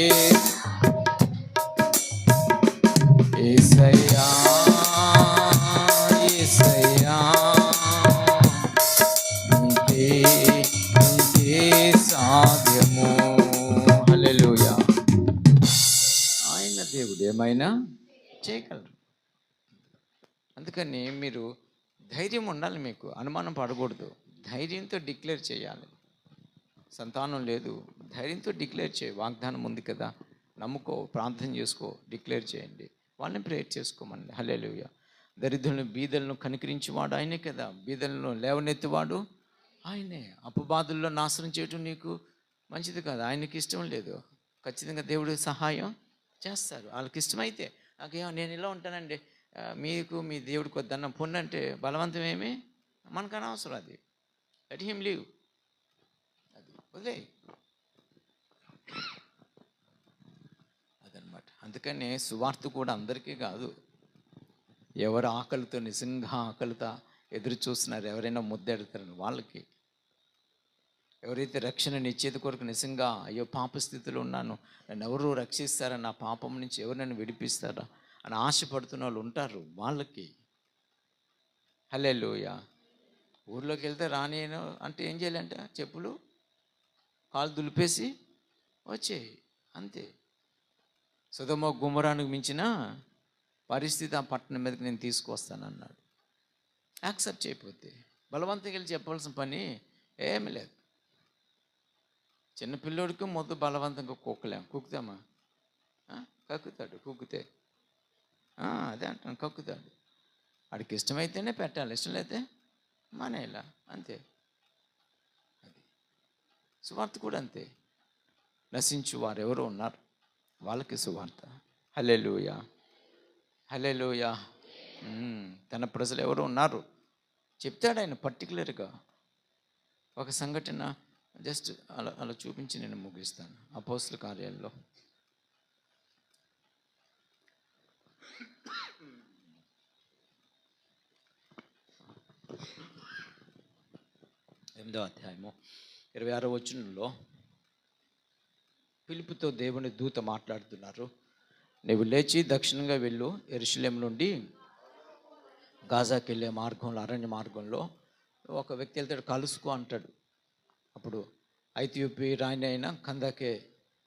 యేసయ్యా, యేసయ్యా నీకే సాధ్యము. హల్లెలూయా. ఆయన దేవుడు ఏమైనా చేయగలరు. అందుకని మీరు ధైర్యం ఉండాలి. మీకు అనుమానం పడకూడదు. ధైర్యంతో డిక్లేర్ చేయాలి. సంతానం లేదు, ధైర్యంతో డిక్లేర్ చేయి. వాగ్దానం ఉంది కదా, నమ్ముకో, ప్రార్థన చేసుకో, డిక్లేర్ చేయండి. వాళ్ళని ప్రేయర్ చేసుకోమని. హల్లెలూయా. దరిద్రులను బీదలను కనికరించేవాడు ఆయనే కదా, బీదలను లేవనెత్తువాడు ఆయనే. అపవాదుల్లో నాశనం చేయటం నీకు మంచిది కాదు, ఆయనకి ఇష్టం లేదు. ఖచ్చితంగా దేవుడు సహాయం చేస్తారు వాళ్ళకి ఇష్టమైతే. నాకేమో నేను ఇలా ఉంటానండి, మీకు మీ దేవుడికి వద్దన్న పొన్నంటే బలవంతమేమి మనకు అనవసరం. అది లెట్ హిమ్ లీవ్, అది వదిలే. అదనమాట. అందుకని సువార్త కూడా అందరికీ కాదు. ఎవరు ఆకలితో, నిజంగా ఆకలితో ఎదురు చూస్తున్నారు, ఎవరైనా ముద్దెడతారని వాళ్ళకి, ఎవరైతే రక్షణ నిశ్చేత కొరకు నిజంగా అయ్యో పాప స్థితిలో ఉన్నాను, నన్ను ఎవరు రక్షిస్తారా, నా పాపం నుంచి ఎవరు నన్ను విడిపిస్తారా అని ఆశపడుతున్న వాళ్ళు ఉంటారు, వాళ్ళకి. హల్లెలూయా. ఊర్లోకి వెళ్తే రానేను అంటే ఏం చేయాలంటే చెప్పులు కాలు దులిపేసి వచ్చేయి, అంతే. సొదొమ గుమరానికి మించిన పరిస్థితి ఆ పట్టణం మీదకి నేను తీసుకొస్తానన్నాడు. యాక్సెప్ట్ చేయకపోతే బలవంతంగా వెళ్ళి చెప్పవలసిన పని ఏమీ లేదు. చిన్నపిల్లోడికి మొద్దు బలవంతంగా కుక్కుతామా? కక్కుతాడు, కుక్కితే అదే అంటాను, కక్కుతాడు. వాడికి ఇష్టమైతేనే పెట్టాలి, ఇష్టం లేతే మానేయాల, అంతే. అది సువార్త కూడా అంతే. నశించు వారు ఎవరో ఉన్నారు, వాళ్ళకి సువార్త. హల్లెలూయా, హల్లెలూయా. తన ప్రజలు ఎవరు ఉన్నారు చెప్తాడు ఆయన పర్టికులర్గా. ఒక సంఘటన జస్ట్ అలా అలా చూపించి నేను ముగిస్తాను. అపోస్తల కార్యాల్లో 8వ అధ్యాయము 26వ వచనంలో ఫిలిప్పుతో దేవుని దూత మాట్లాడుతున్నారు. నీవు లేచి దక్షిణంగా వెళ్ళు, యెరూషలేము నుండి గాజాకి వెళ్ళే మార్గంలో, అరణ్య మార్గంలో ఒక వ్యక్తి వెళ్తాడు, కలుసుకో అంటాడు. అప్పుడు ఐథియోపియరాణి అయిన కందాకే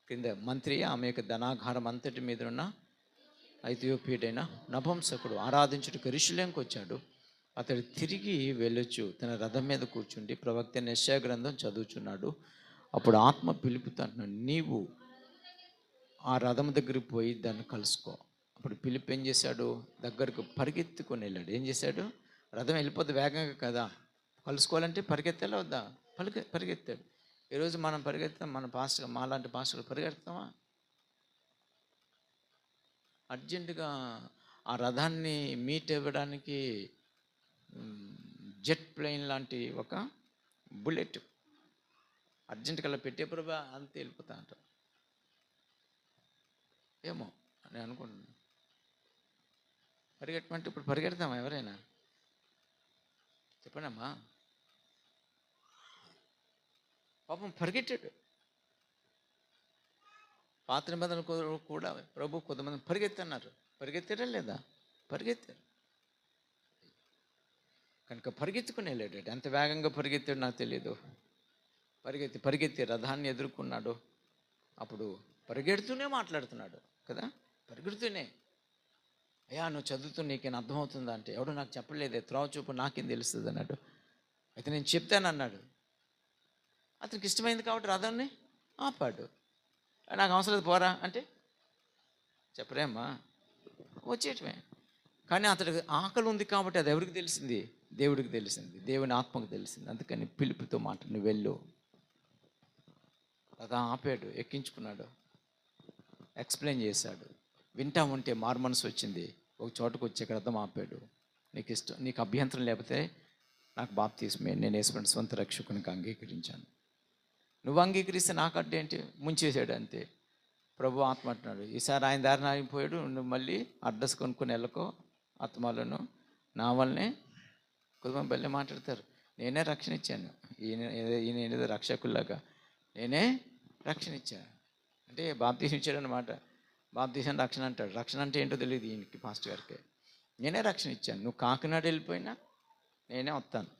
కింద మంత్రి, ఆమె యొక్క ధనాగారం అంతటి మీద ఉన్న ఐథియోపియుడైన నపుంసకుడు ఆరాధించుటకు యెరూషలేముకు వచ్చాడు. అతడు తిరిగి వెళ్ళొచ్చు తన రథం మీద కూర్చుండి ప్రవక్త యెషయా గ్రంథం చదువుచున్నాడు. అప్పుడు ఆత్మ పిలుపుతో అంటున్నాడు, నీవు ఆ రథం దగ్గరికి పోయి దాన్ని కలుసుకో. అప్పుడు పిలుపు ఏం చేశాడు? దగ్గరకు పరిగెత్తుకొని వెళ్ళాడు. ఏం చేశాడు? రథం వెళ్ళిపోతే వేగంగా కదా, కలుసుకోవాలంటే పరిగెత్తాలి వద్దా? పరిగెత్తాడు. ఈరోజు మనం పరిగెత్తాం, మన పాస్టర్, మాలాంటి పాస్టర్లు పరిగెడతామా? అర్జెంటుగా ఆ రథాన్ని మీట్ ఇవ్వడానికి జెట్ ప్లేన్ లాంటి ఒక బుల్లెట్ అర్జెంటుగా అలా పెట్టే ప్రభా అంతే వెళ్ళిపోతా అంటారు. ఏమో అని అనుకుంటున్నాను. పరిగెట్టమంటే ఇప్పుడు పరిగెడతామా ఎవరైనా? చెప్పండమ్మా. పాపం పరిగెట్టాడు. పాత నిబంధనలు కూడా ప్రభు కొంతమంది పరిగెత్తన్నారు. పరిగెత్తారా లేదా? పరిగెత్తారు. కనుక పరిగెత్తుకుని వెళ్ళాడు. ఎంత వేగంగా పరిగెత్తాడు నాకు తెలియదు. పరిగెత్తి రథాన్ని ఎదుర్కొన్నాడు. అప్పుడు పరిగెడుతూనే మాట్లాడుతున్నాడు కదా, పరిగెడుతూనే. అయ్యా నువ్వు చదువుతూ నీకేం అర్థమవుతుందా అంటే, ఎవడో నాకు చెప్పలేదే, త్రోవ చూపు నాకేం తెలుస్తుంది అన్నాడు. అయితే నేను చెప్తానన్నాడు. అతనికి ఇష్టమైంది కాబట్టి రథాన్ని ఆపాడు. నాకు అవసరం లేదు పోరా అంటే చెప్పరేమ్మా, వచ్చేయటమే. కానీ అతడికి ఆకలి ఉంది కాబట్టి అది ఎవరికి తెలిసింది? దేవుడికి తెలిసింది, దేవుని ఆత్మకు తెలిసింది. అందుకని పిలుపుతో మాట, నువ్వు వెళ్ళు. రథం ఆపాడు, ఎక్కించుకున్నాడు, ఎక్స్ప్లెయిన్ చేశాడు. వింటా ఉంటే మారు మనసు వచ్చింది. ఒక చోటుకు వచ్చాక రథం ఆపాడు. నీకు ఇష్టం, నీకు అభ్యంతరం లేకపోతే నాకు బాప్తిస్మే, నేను యేసుని సొంత రక్షకునికి అంగీకరించాను. నువ్వు అంగీకరిస్తే నాకు అడ్డు ఏంటి? ముంచేసాడు అంతే. ప్రభు ఆత్మ అంటున్నాడు, ఈసారి ఆయన దారిని ఆగిపోయాడు, నువ్వు మళ్ళీ అడ్రస్ కొనుక్కొని వెళ్ళకో. ఆత్మలను నా వల్లనే కుటుంబం బల్లే మాట్లాడతారు. నేనే రక్షణ ఇచ్చాను, ఈయన ఏదో రక్షకుల్లాగా నేనే రక్షణ ఇచ్చాను అంటే బాప్తీసం ఇచ్చాడు అనమాట. బాప్తీసం రక్షణ అంటాడు. రక్షణ అంటే ఏంటో తెలియదు ఈయనకి, పాస్టర్ గారికి. నేనే రక్షణ ఇచ్చాను. నువ్వు కాకినాడ వెళ్ళిపోయినా నేనే వస్తాను,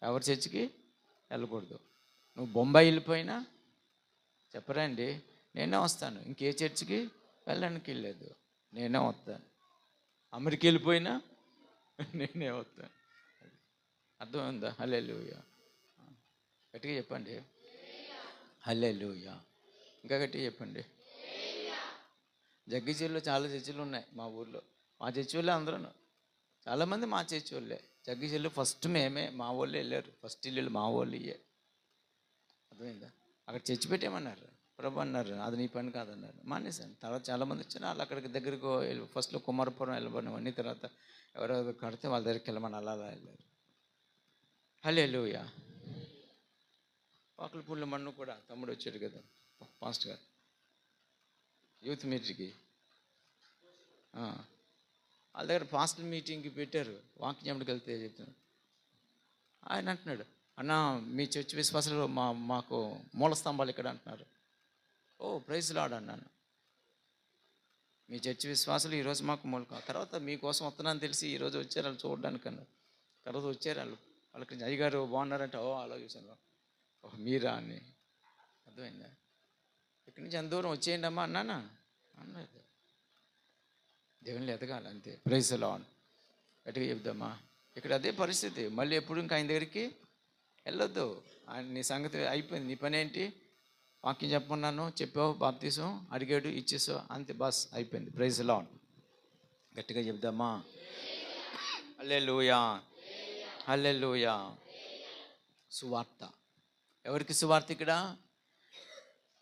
ఎవరి చర్చికి వెళ్ళకూడదు. నువ్వు బొంబాయి వెళ్ళిపోయినా చెప్పరండి, నేనే వస్తాను. ఇంకే చర్చికి వెళ్ళడానికి వెళ్ళలేదు, నేనే వస్తాను. అమెరికా వెళ్ళిపోయినా నేనే వస్తాను. అర్థమైందా? హల్లెలూయా. గట్టిగా చెప్పండి హల్లెలూయా. ఇంకా గట్టిగా చెప్పండి. జగ్గిచర్లో చాలా చర్చిలు ఉన్నాయి మా ఊర్లో. మా చర్చి వాళ్ళే అందరూ, చాలామంది మా చర్చి వాళ్ళే. జగ్గిచర్లో ఫస్ట్ మేమే, మా వాళ్ళే వెళ్ళారు. ఫస్ట్ ఇల్లు మా వాళ్ళు ఇయ్యే. అర్థమైందా? అక్కడ చర్చి పెట్టేమన్నారు. ప్రభు అన్నారు అది నీ పని కాదన్నారు, మానేశాను. తర్వాత చాలామంది వచ్చారు, వాళ్ళు అక్కడికి దగ్గరకు ఫస్ట్లో కుమారపురం వెళ్ళబడినవన్నీ, తర్వాత ఎవరెవరు కడితే వాళ్ళ దగ్గరికి వెళ్ళమని అలా వెళ్ళారు. హల్లెలూయా. వాకులపూడిలో మన్ను కూడా తమ్ముడు వచ్చాడు కదా పాస్టర్ గారు, యూత్ మీటింగ్కి. వాళ్ళ దగ్గర పాస్టర్ మీటింగ్కి పెట్టారు. వాకింగ్ చెప్పడానికి వెళ్తే చెప్తున్నాడు. ఆయన అంటున్నాడు, అన్న మీ చర్చి విశ్వాసాలు మాకు మూల స్తంభాలు ఇక్కడ అంటున్నారు. ఓ ప్రైజ్ లార్డ్ అన్నాను. మీ చర్చి విశ్వాసాలు ఈరోజు మాకు మూల. తర్వాత మీకోసం వస్తున్నాను తెలిసి ఈరోజు వచ్చారు వాళ్ళు చూడడానికి అన్నారు. తర్వాత వచ్చారు వాళ్ళు, వాళ్ళకి అయ్యగారు బాగున్నారంటే, ఓ అలా చూసాను, ఓహ్ మీరా అని. అర్థమైందా? ఇక్కడి నుంచి ఎంత దూరం వచ్చేయండి అమ్మా అన్నానా? అన్నది. దేవుళ్ళు ఎదగాలి అంతే. Praise Lord. గట్టిగా చెప్దామా? ఇక్కడ అదే పరిస్థితి. మళ్ళీ ఎప్పుడు ఇంకా ఆయన దగ్గరికి వెళ్ళొద్దు. ఆయన నీ సంగతి అయిపోయింది, నీ పని ఏంటి? వాక్యం చెప్పమన్నాను, చెప్పావు, బాప్తీసం అడిగాడు, ఇచ్చేసావు, అంతే, బస్ అయిపోయింది. Praise Lord. గట్టిగా చెప్దామా? హల్లెలూయా, హల్లెలూయా. సువార్త ఎవరికి సువార్త? ఇక్కడ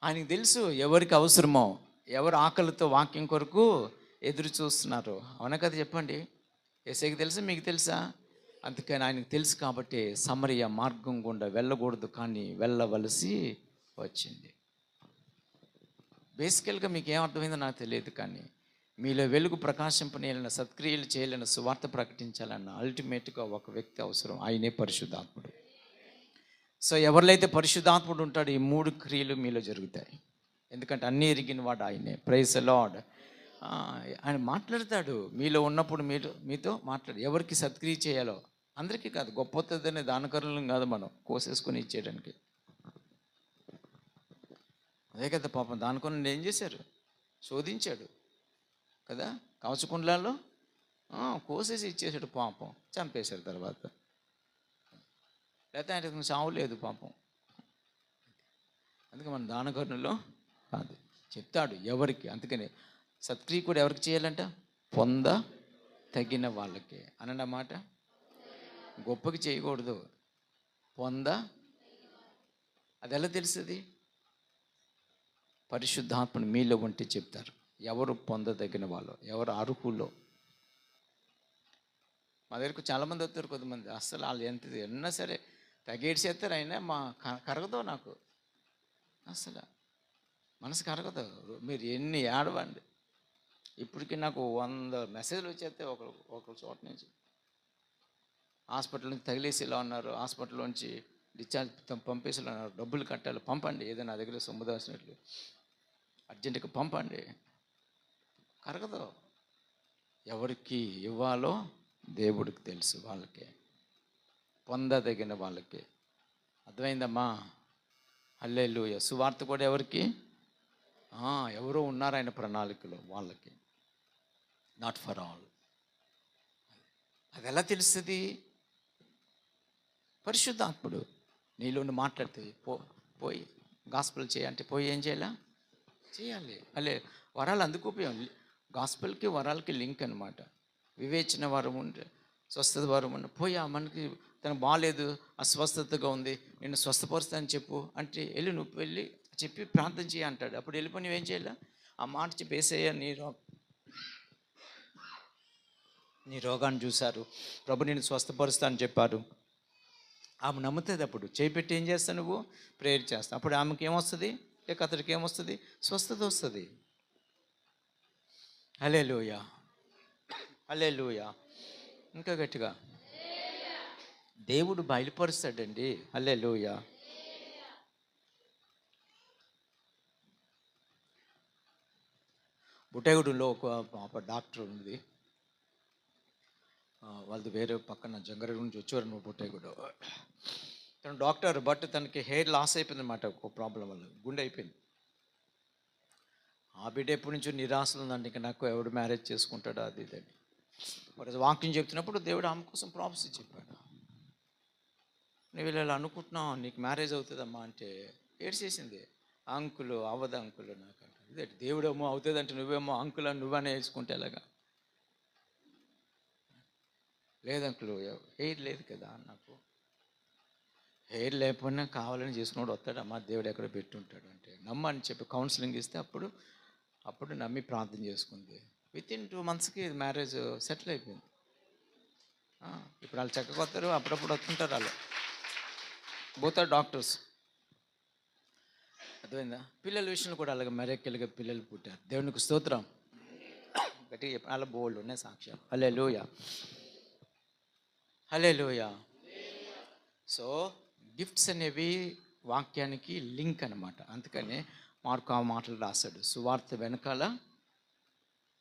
ఆయనకి తెలుసు ఎవరికి అవసరమో. ఎవరు ఆకలితో వాక్యం కొరకు ఎదురు చూస్తున్నారు. అవునా కదా చెప్పండి? యేసయ్యకి తెలుసా, మీకు తెలుసా? అందుకని ఆయనకు తెలుసు కాబట్టి సమరయ మార్గం గుండా వెళ్ళకూడదు, కానీ వెళ్ళవలసి వచ్చింది. బేసికల్గా మీకు ఏమర్థమైందో నాకు తెలియదు, కానీ మీలో వెలుగు ప్రకాశింపనేయాలన్న, సత్క్రియలు చేయాలన్న, సువార్త ప్రకటించాలన్న అల్టిమేట్గా ఒక వ్యక్తి అవసరం, ఆయనే పరిశుద్ధాత్ముడు. సో ఎవరిలైతే పరిశుద్ధాత్ముడు ఉంటాడో ఈ 3 క్రియలు మీలో జరుగుతాయి. ఎందుకంటే అన్నీ ఎరిగిన వాడు ఆయనే. Praise the Lord. ఆయన మాట్లాడతాడు మీలో ఉన్నప్పుడు, మీతో మాట్లాడు. ఎవరికి సత్క్రియ చేయాలో అందరికీ కాదు, గొప్పదనే దానకరులను కాదు మనం కోసేసుకొని ఇచ్చేయడానికి. అదే కదా పాపం దానకరులను ఏం చేశారు? శోధించాడు కదా, కవచకుండలాల్లో కోసేసి ఇచ్చేసాడు, పాపం చంపేశారు తర్వాత. లేకపోతే ఆయనకు చావు లేదు పాపం. అందుకే మన దానకరుణలో కాదు చెప్తాడు ఎవరికి. అందుకని సత్క్రియ కూడా ఎవరికి చేయాలంట? పొంద తగిన వాళ్ళకే అనండి అన్నమాట. గొప్పకి చేయకూడదు, పొంద. అది ఎలా తెలుస్తుంది? పరిశుద్ధాత్మను మీలో ఉంటే చెప్తారు ఎవరు పొందదగిన వాళ్ళు, ఎవరు అర్హులో. మా దగ్గరకు చాలామంది వస్తారు, కొంతమంది అస్సలు వాళ్ళు ఎంత ఎన్నా సరే తగేడి చేస్తారు, అయినా కరగదు నాకు, అసలు మనసు కరగదు. మీరు ఎన్ని ఏడవండి. ఇప్పటికీ నాకు 100 మెసేజ్లు వచ్చేస్తే ఒకరి చోట నుంచి. హాస్పిటల్ నుంచి తగిలేసేలా ఉన్నారు, హాస్పిటల్లోంచి డిశ్చార్జ్ పంపేసేలా ఉన్నారు, డబ్బులు కట్టాలి, పంపండి. ఏదైనా నా దగ్గర సొమ్ము దాచినట్లు అర్జెంటుగా పంపండి. కరగదు. ఎవరికి ఇవ్వాలో దేవుడికి తెలుసు, వాళ్ళకే, పొందదగిన వాళ్ళకే. అర్థమైందమ్మా? హల్లెలూయా. సువార్త కూడా ఎవరికి? ఎవరో ఉన్నారు ఆయన ప్రణాళికలో, వాళ్ళకి, నాట్ ఫర్ ఆల్. అది ఎలా తెలుస్తుంది? పరిశుద్ధాత్ముడు నీలో మాట్లాడితే పోయి గాస్పెల్ చేయాలంటే పోయి ఏం చేయాలి. అలే వరాలు అందుకు ఉపయోగం. గాస్పెల్కి వరాలకి లింక్ అనమాట. వివేచన వరం ఉంటే, స్వస్థత వరం ఉంటే పోయి మనకి తనకు బాగాలేదు, అస్వస్థతగా ఉంది, నేను స్వస్థపరుస్తానని చెప్పు అంటే నువ్వు వెళ్ళి చెప్పి ప్రార్థన చేయ అంటాడు. అప్పుడు వెళ్ళిపోయి నువ్వేం చేయాలి? ఆ మాట చెప్పి యేసయ్య నీ రోగాన్ని చూశారు, ప్రభు నేను స్వస్థపరుస్తా అని చెప్పారు. ఆమె నమ్ముతుంది. అప్పుడు చేపెట్టి ఏం చేస్తావు? నువ్వు ప్రేయర్ చేస్తావు. అప్పుడు ఆమెకి ఏమొస్తుంది? లేక అతడికి ఏమొస్తుంది? స్వస్థత వస్తుంది. హల్లెలూయా, హల్లెలూయా. ఇంకా గట్టిగా దేవుడు బయలుపరుస్తాడండి. హల్లెలూయా. బుటేగూడలో ఒక డాక్టర్ ఉంది. వాళ్ళది వేరే పక్కన జంగారెడ్డి నుంచి వచ్చేవారు నువ్వు బుటేగూడ. తను డాక్టర్, బట్ తనకి హెయిర్ లాస్ అయిపోయింది అనమాట, ఒక ప్రాబ్లం వల్ల గుండె అయిపోయింది. ఆ బిడ్డ ఎప్పటి నుంచో నిరాశలు ఉందండి, ఇంకా నాకు ఎవడు మ్యారేజ్ చేసుకుంటాడు అది ఇదని. మరి వాక్యం చెప్తున్నప్పుడు దేవుడు ఆమె కోసం ప్రామిస్ చెప్పాడు. నువ్వు ఇలా అనుకుంటున్నావు నీకు మ్యారేజ్ అవుతుందమ్మా అంటే ఏడ్చేసింది. అంకులు అవ్వదు అంకులు నాకంటే. ఇదే దేవుడేమో అవుతుంది అంటే నువ్వేమో అంకుల్ అని నువ్వనే వేసుకుంటే ఎలాగా? లేదు అంకులు, హెయిర్ లేదు కదా నాకు. హెయిర్ లేకపోయినా కావాలని చేసుకున్నాడు వస్తాడమ్మా, దేవుడు ఎక్కడ పెట్టుంటాడు అంటే నమ్మని చెప్పి కౌన్సిలింగ్ ఇస్తే అప్పుడు నమ్మి ప్రార్థన చేసుకుంది. వితిన్ 2 monthsకి మ్యారేజ్ సెటిల్ అయిపోయింది. ఇప్పుడు వాళ్ళు చక్కగా వస్తారు, అప్పుడప్పుడు వస్తుంటారు వాళ్ళు, బోత్ ఆర్ డాక్టర్స్. అర్థమైందా? పిల్లల విషయంలో కూడా అలాగే మెరక్కెలుగా పిల్లలు పుట్టారు. దేవునికి స్తోత్రం. గట్టిగా చెప్పి అలా బోల్డ్ ఉన్నాయి సాక్ష్యం. హల్లెలూయా, హల్లెలూయా. సో గిఫ్ట్స్ అనేవి వాక్యానికి లింక్ అనమాట. అందుకనే మార్కు ఆ మాటలు రాశాడు, సువార్త వెనకాల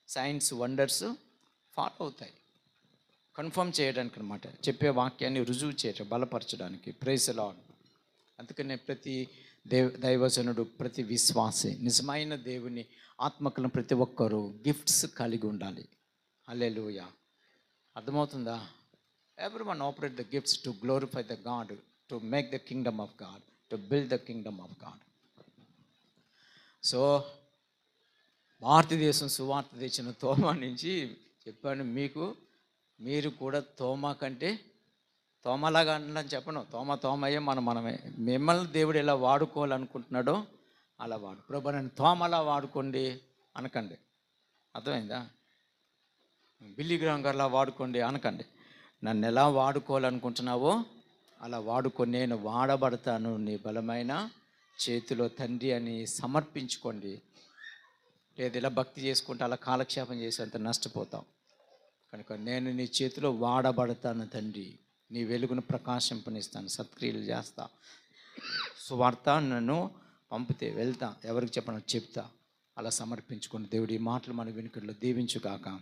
సైన్స్ వండర్స్ ఫాలో అవుతాయి, కన్ఫర్మ్ చేయడానికి అనమాట. చెప్పే వాక్యాన్ని రుజువు చేయడం, బలపరచడానికి. Praise the lord. అందుకనే ప్రతి దైవజనుడు, ప్రతి విశ్వాసి, నిజమైన దేవుని ఆత్మకులను ప్రతి ఒక్కరూ గిఫ్ట్స్ కలిగి ఉండాలి. హల్లెలూయా. అర్థమవుతుందా? Everyone operate the gifts to glorify the God, to make the kingdom of God, to build the kingdom of God. So భారతదేశం సువార్త తెచ్చిన తోమా నుంచి చెప్పాను మీకు, మీరు కూడా తోమా కంటే తోమలాగా అని చెప్పను. తోమయ్యే మనమే. మిమ్మల్ని దేవుడు ఎలా వాడుకోవాలనుకుంటున్నాడో అలా ప్రభు నన్ను తోమలా వాడుకోండి అనకండి. అర్థమైందా? బిల్లీ గ్రాహం గారిలా వాడుకోండి అనకండి. నన్ను ఎలా వాడుకోవాలనుకుంటున్నావో అలా వాడుకో, నేను వాడబడతాను నీ బలమైన చేతిలో తండ్రి అని సమర్పించుకోండి. లేదు ఇలా భక్తి చేసుకుంటే అలా కాలక్షేపం చేసేంత నష్టపోతాం. కనుక నేను నీ చేతిలో వాడబడతాను తండ్రి, నీ వెలుగును ప్రకాశింపనిస్తాను, సత్క్రియలు చేస్తా, సువార్త నన్ను పంపితే వెళ్తా, ఎవరికి చెప్పను చెప్తా. అలా సమర్పించుకుని దేవుడి మాటలు మన వెనుకల్లో దీవించుగాక.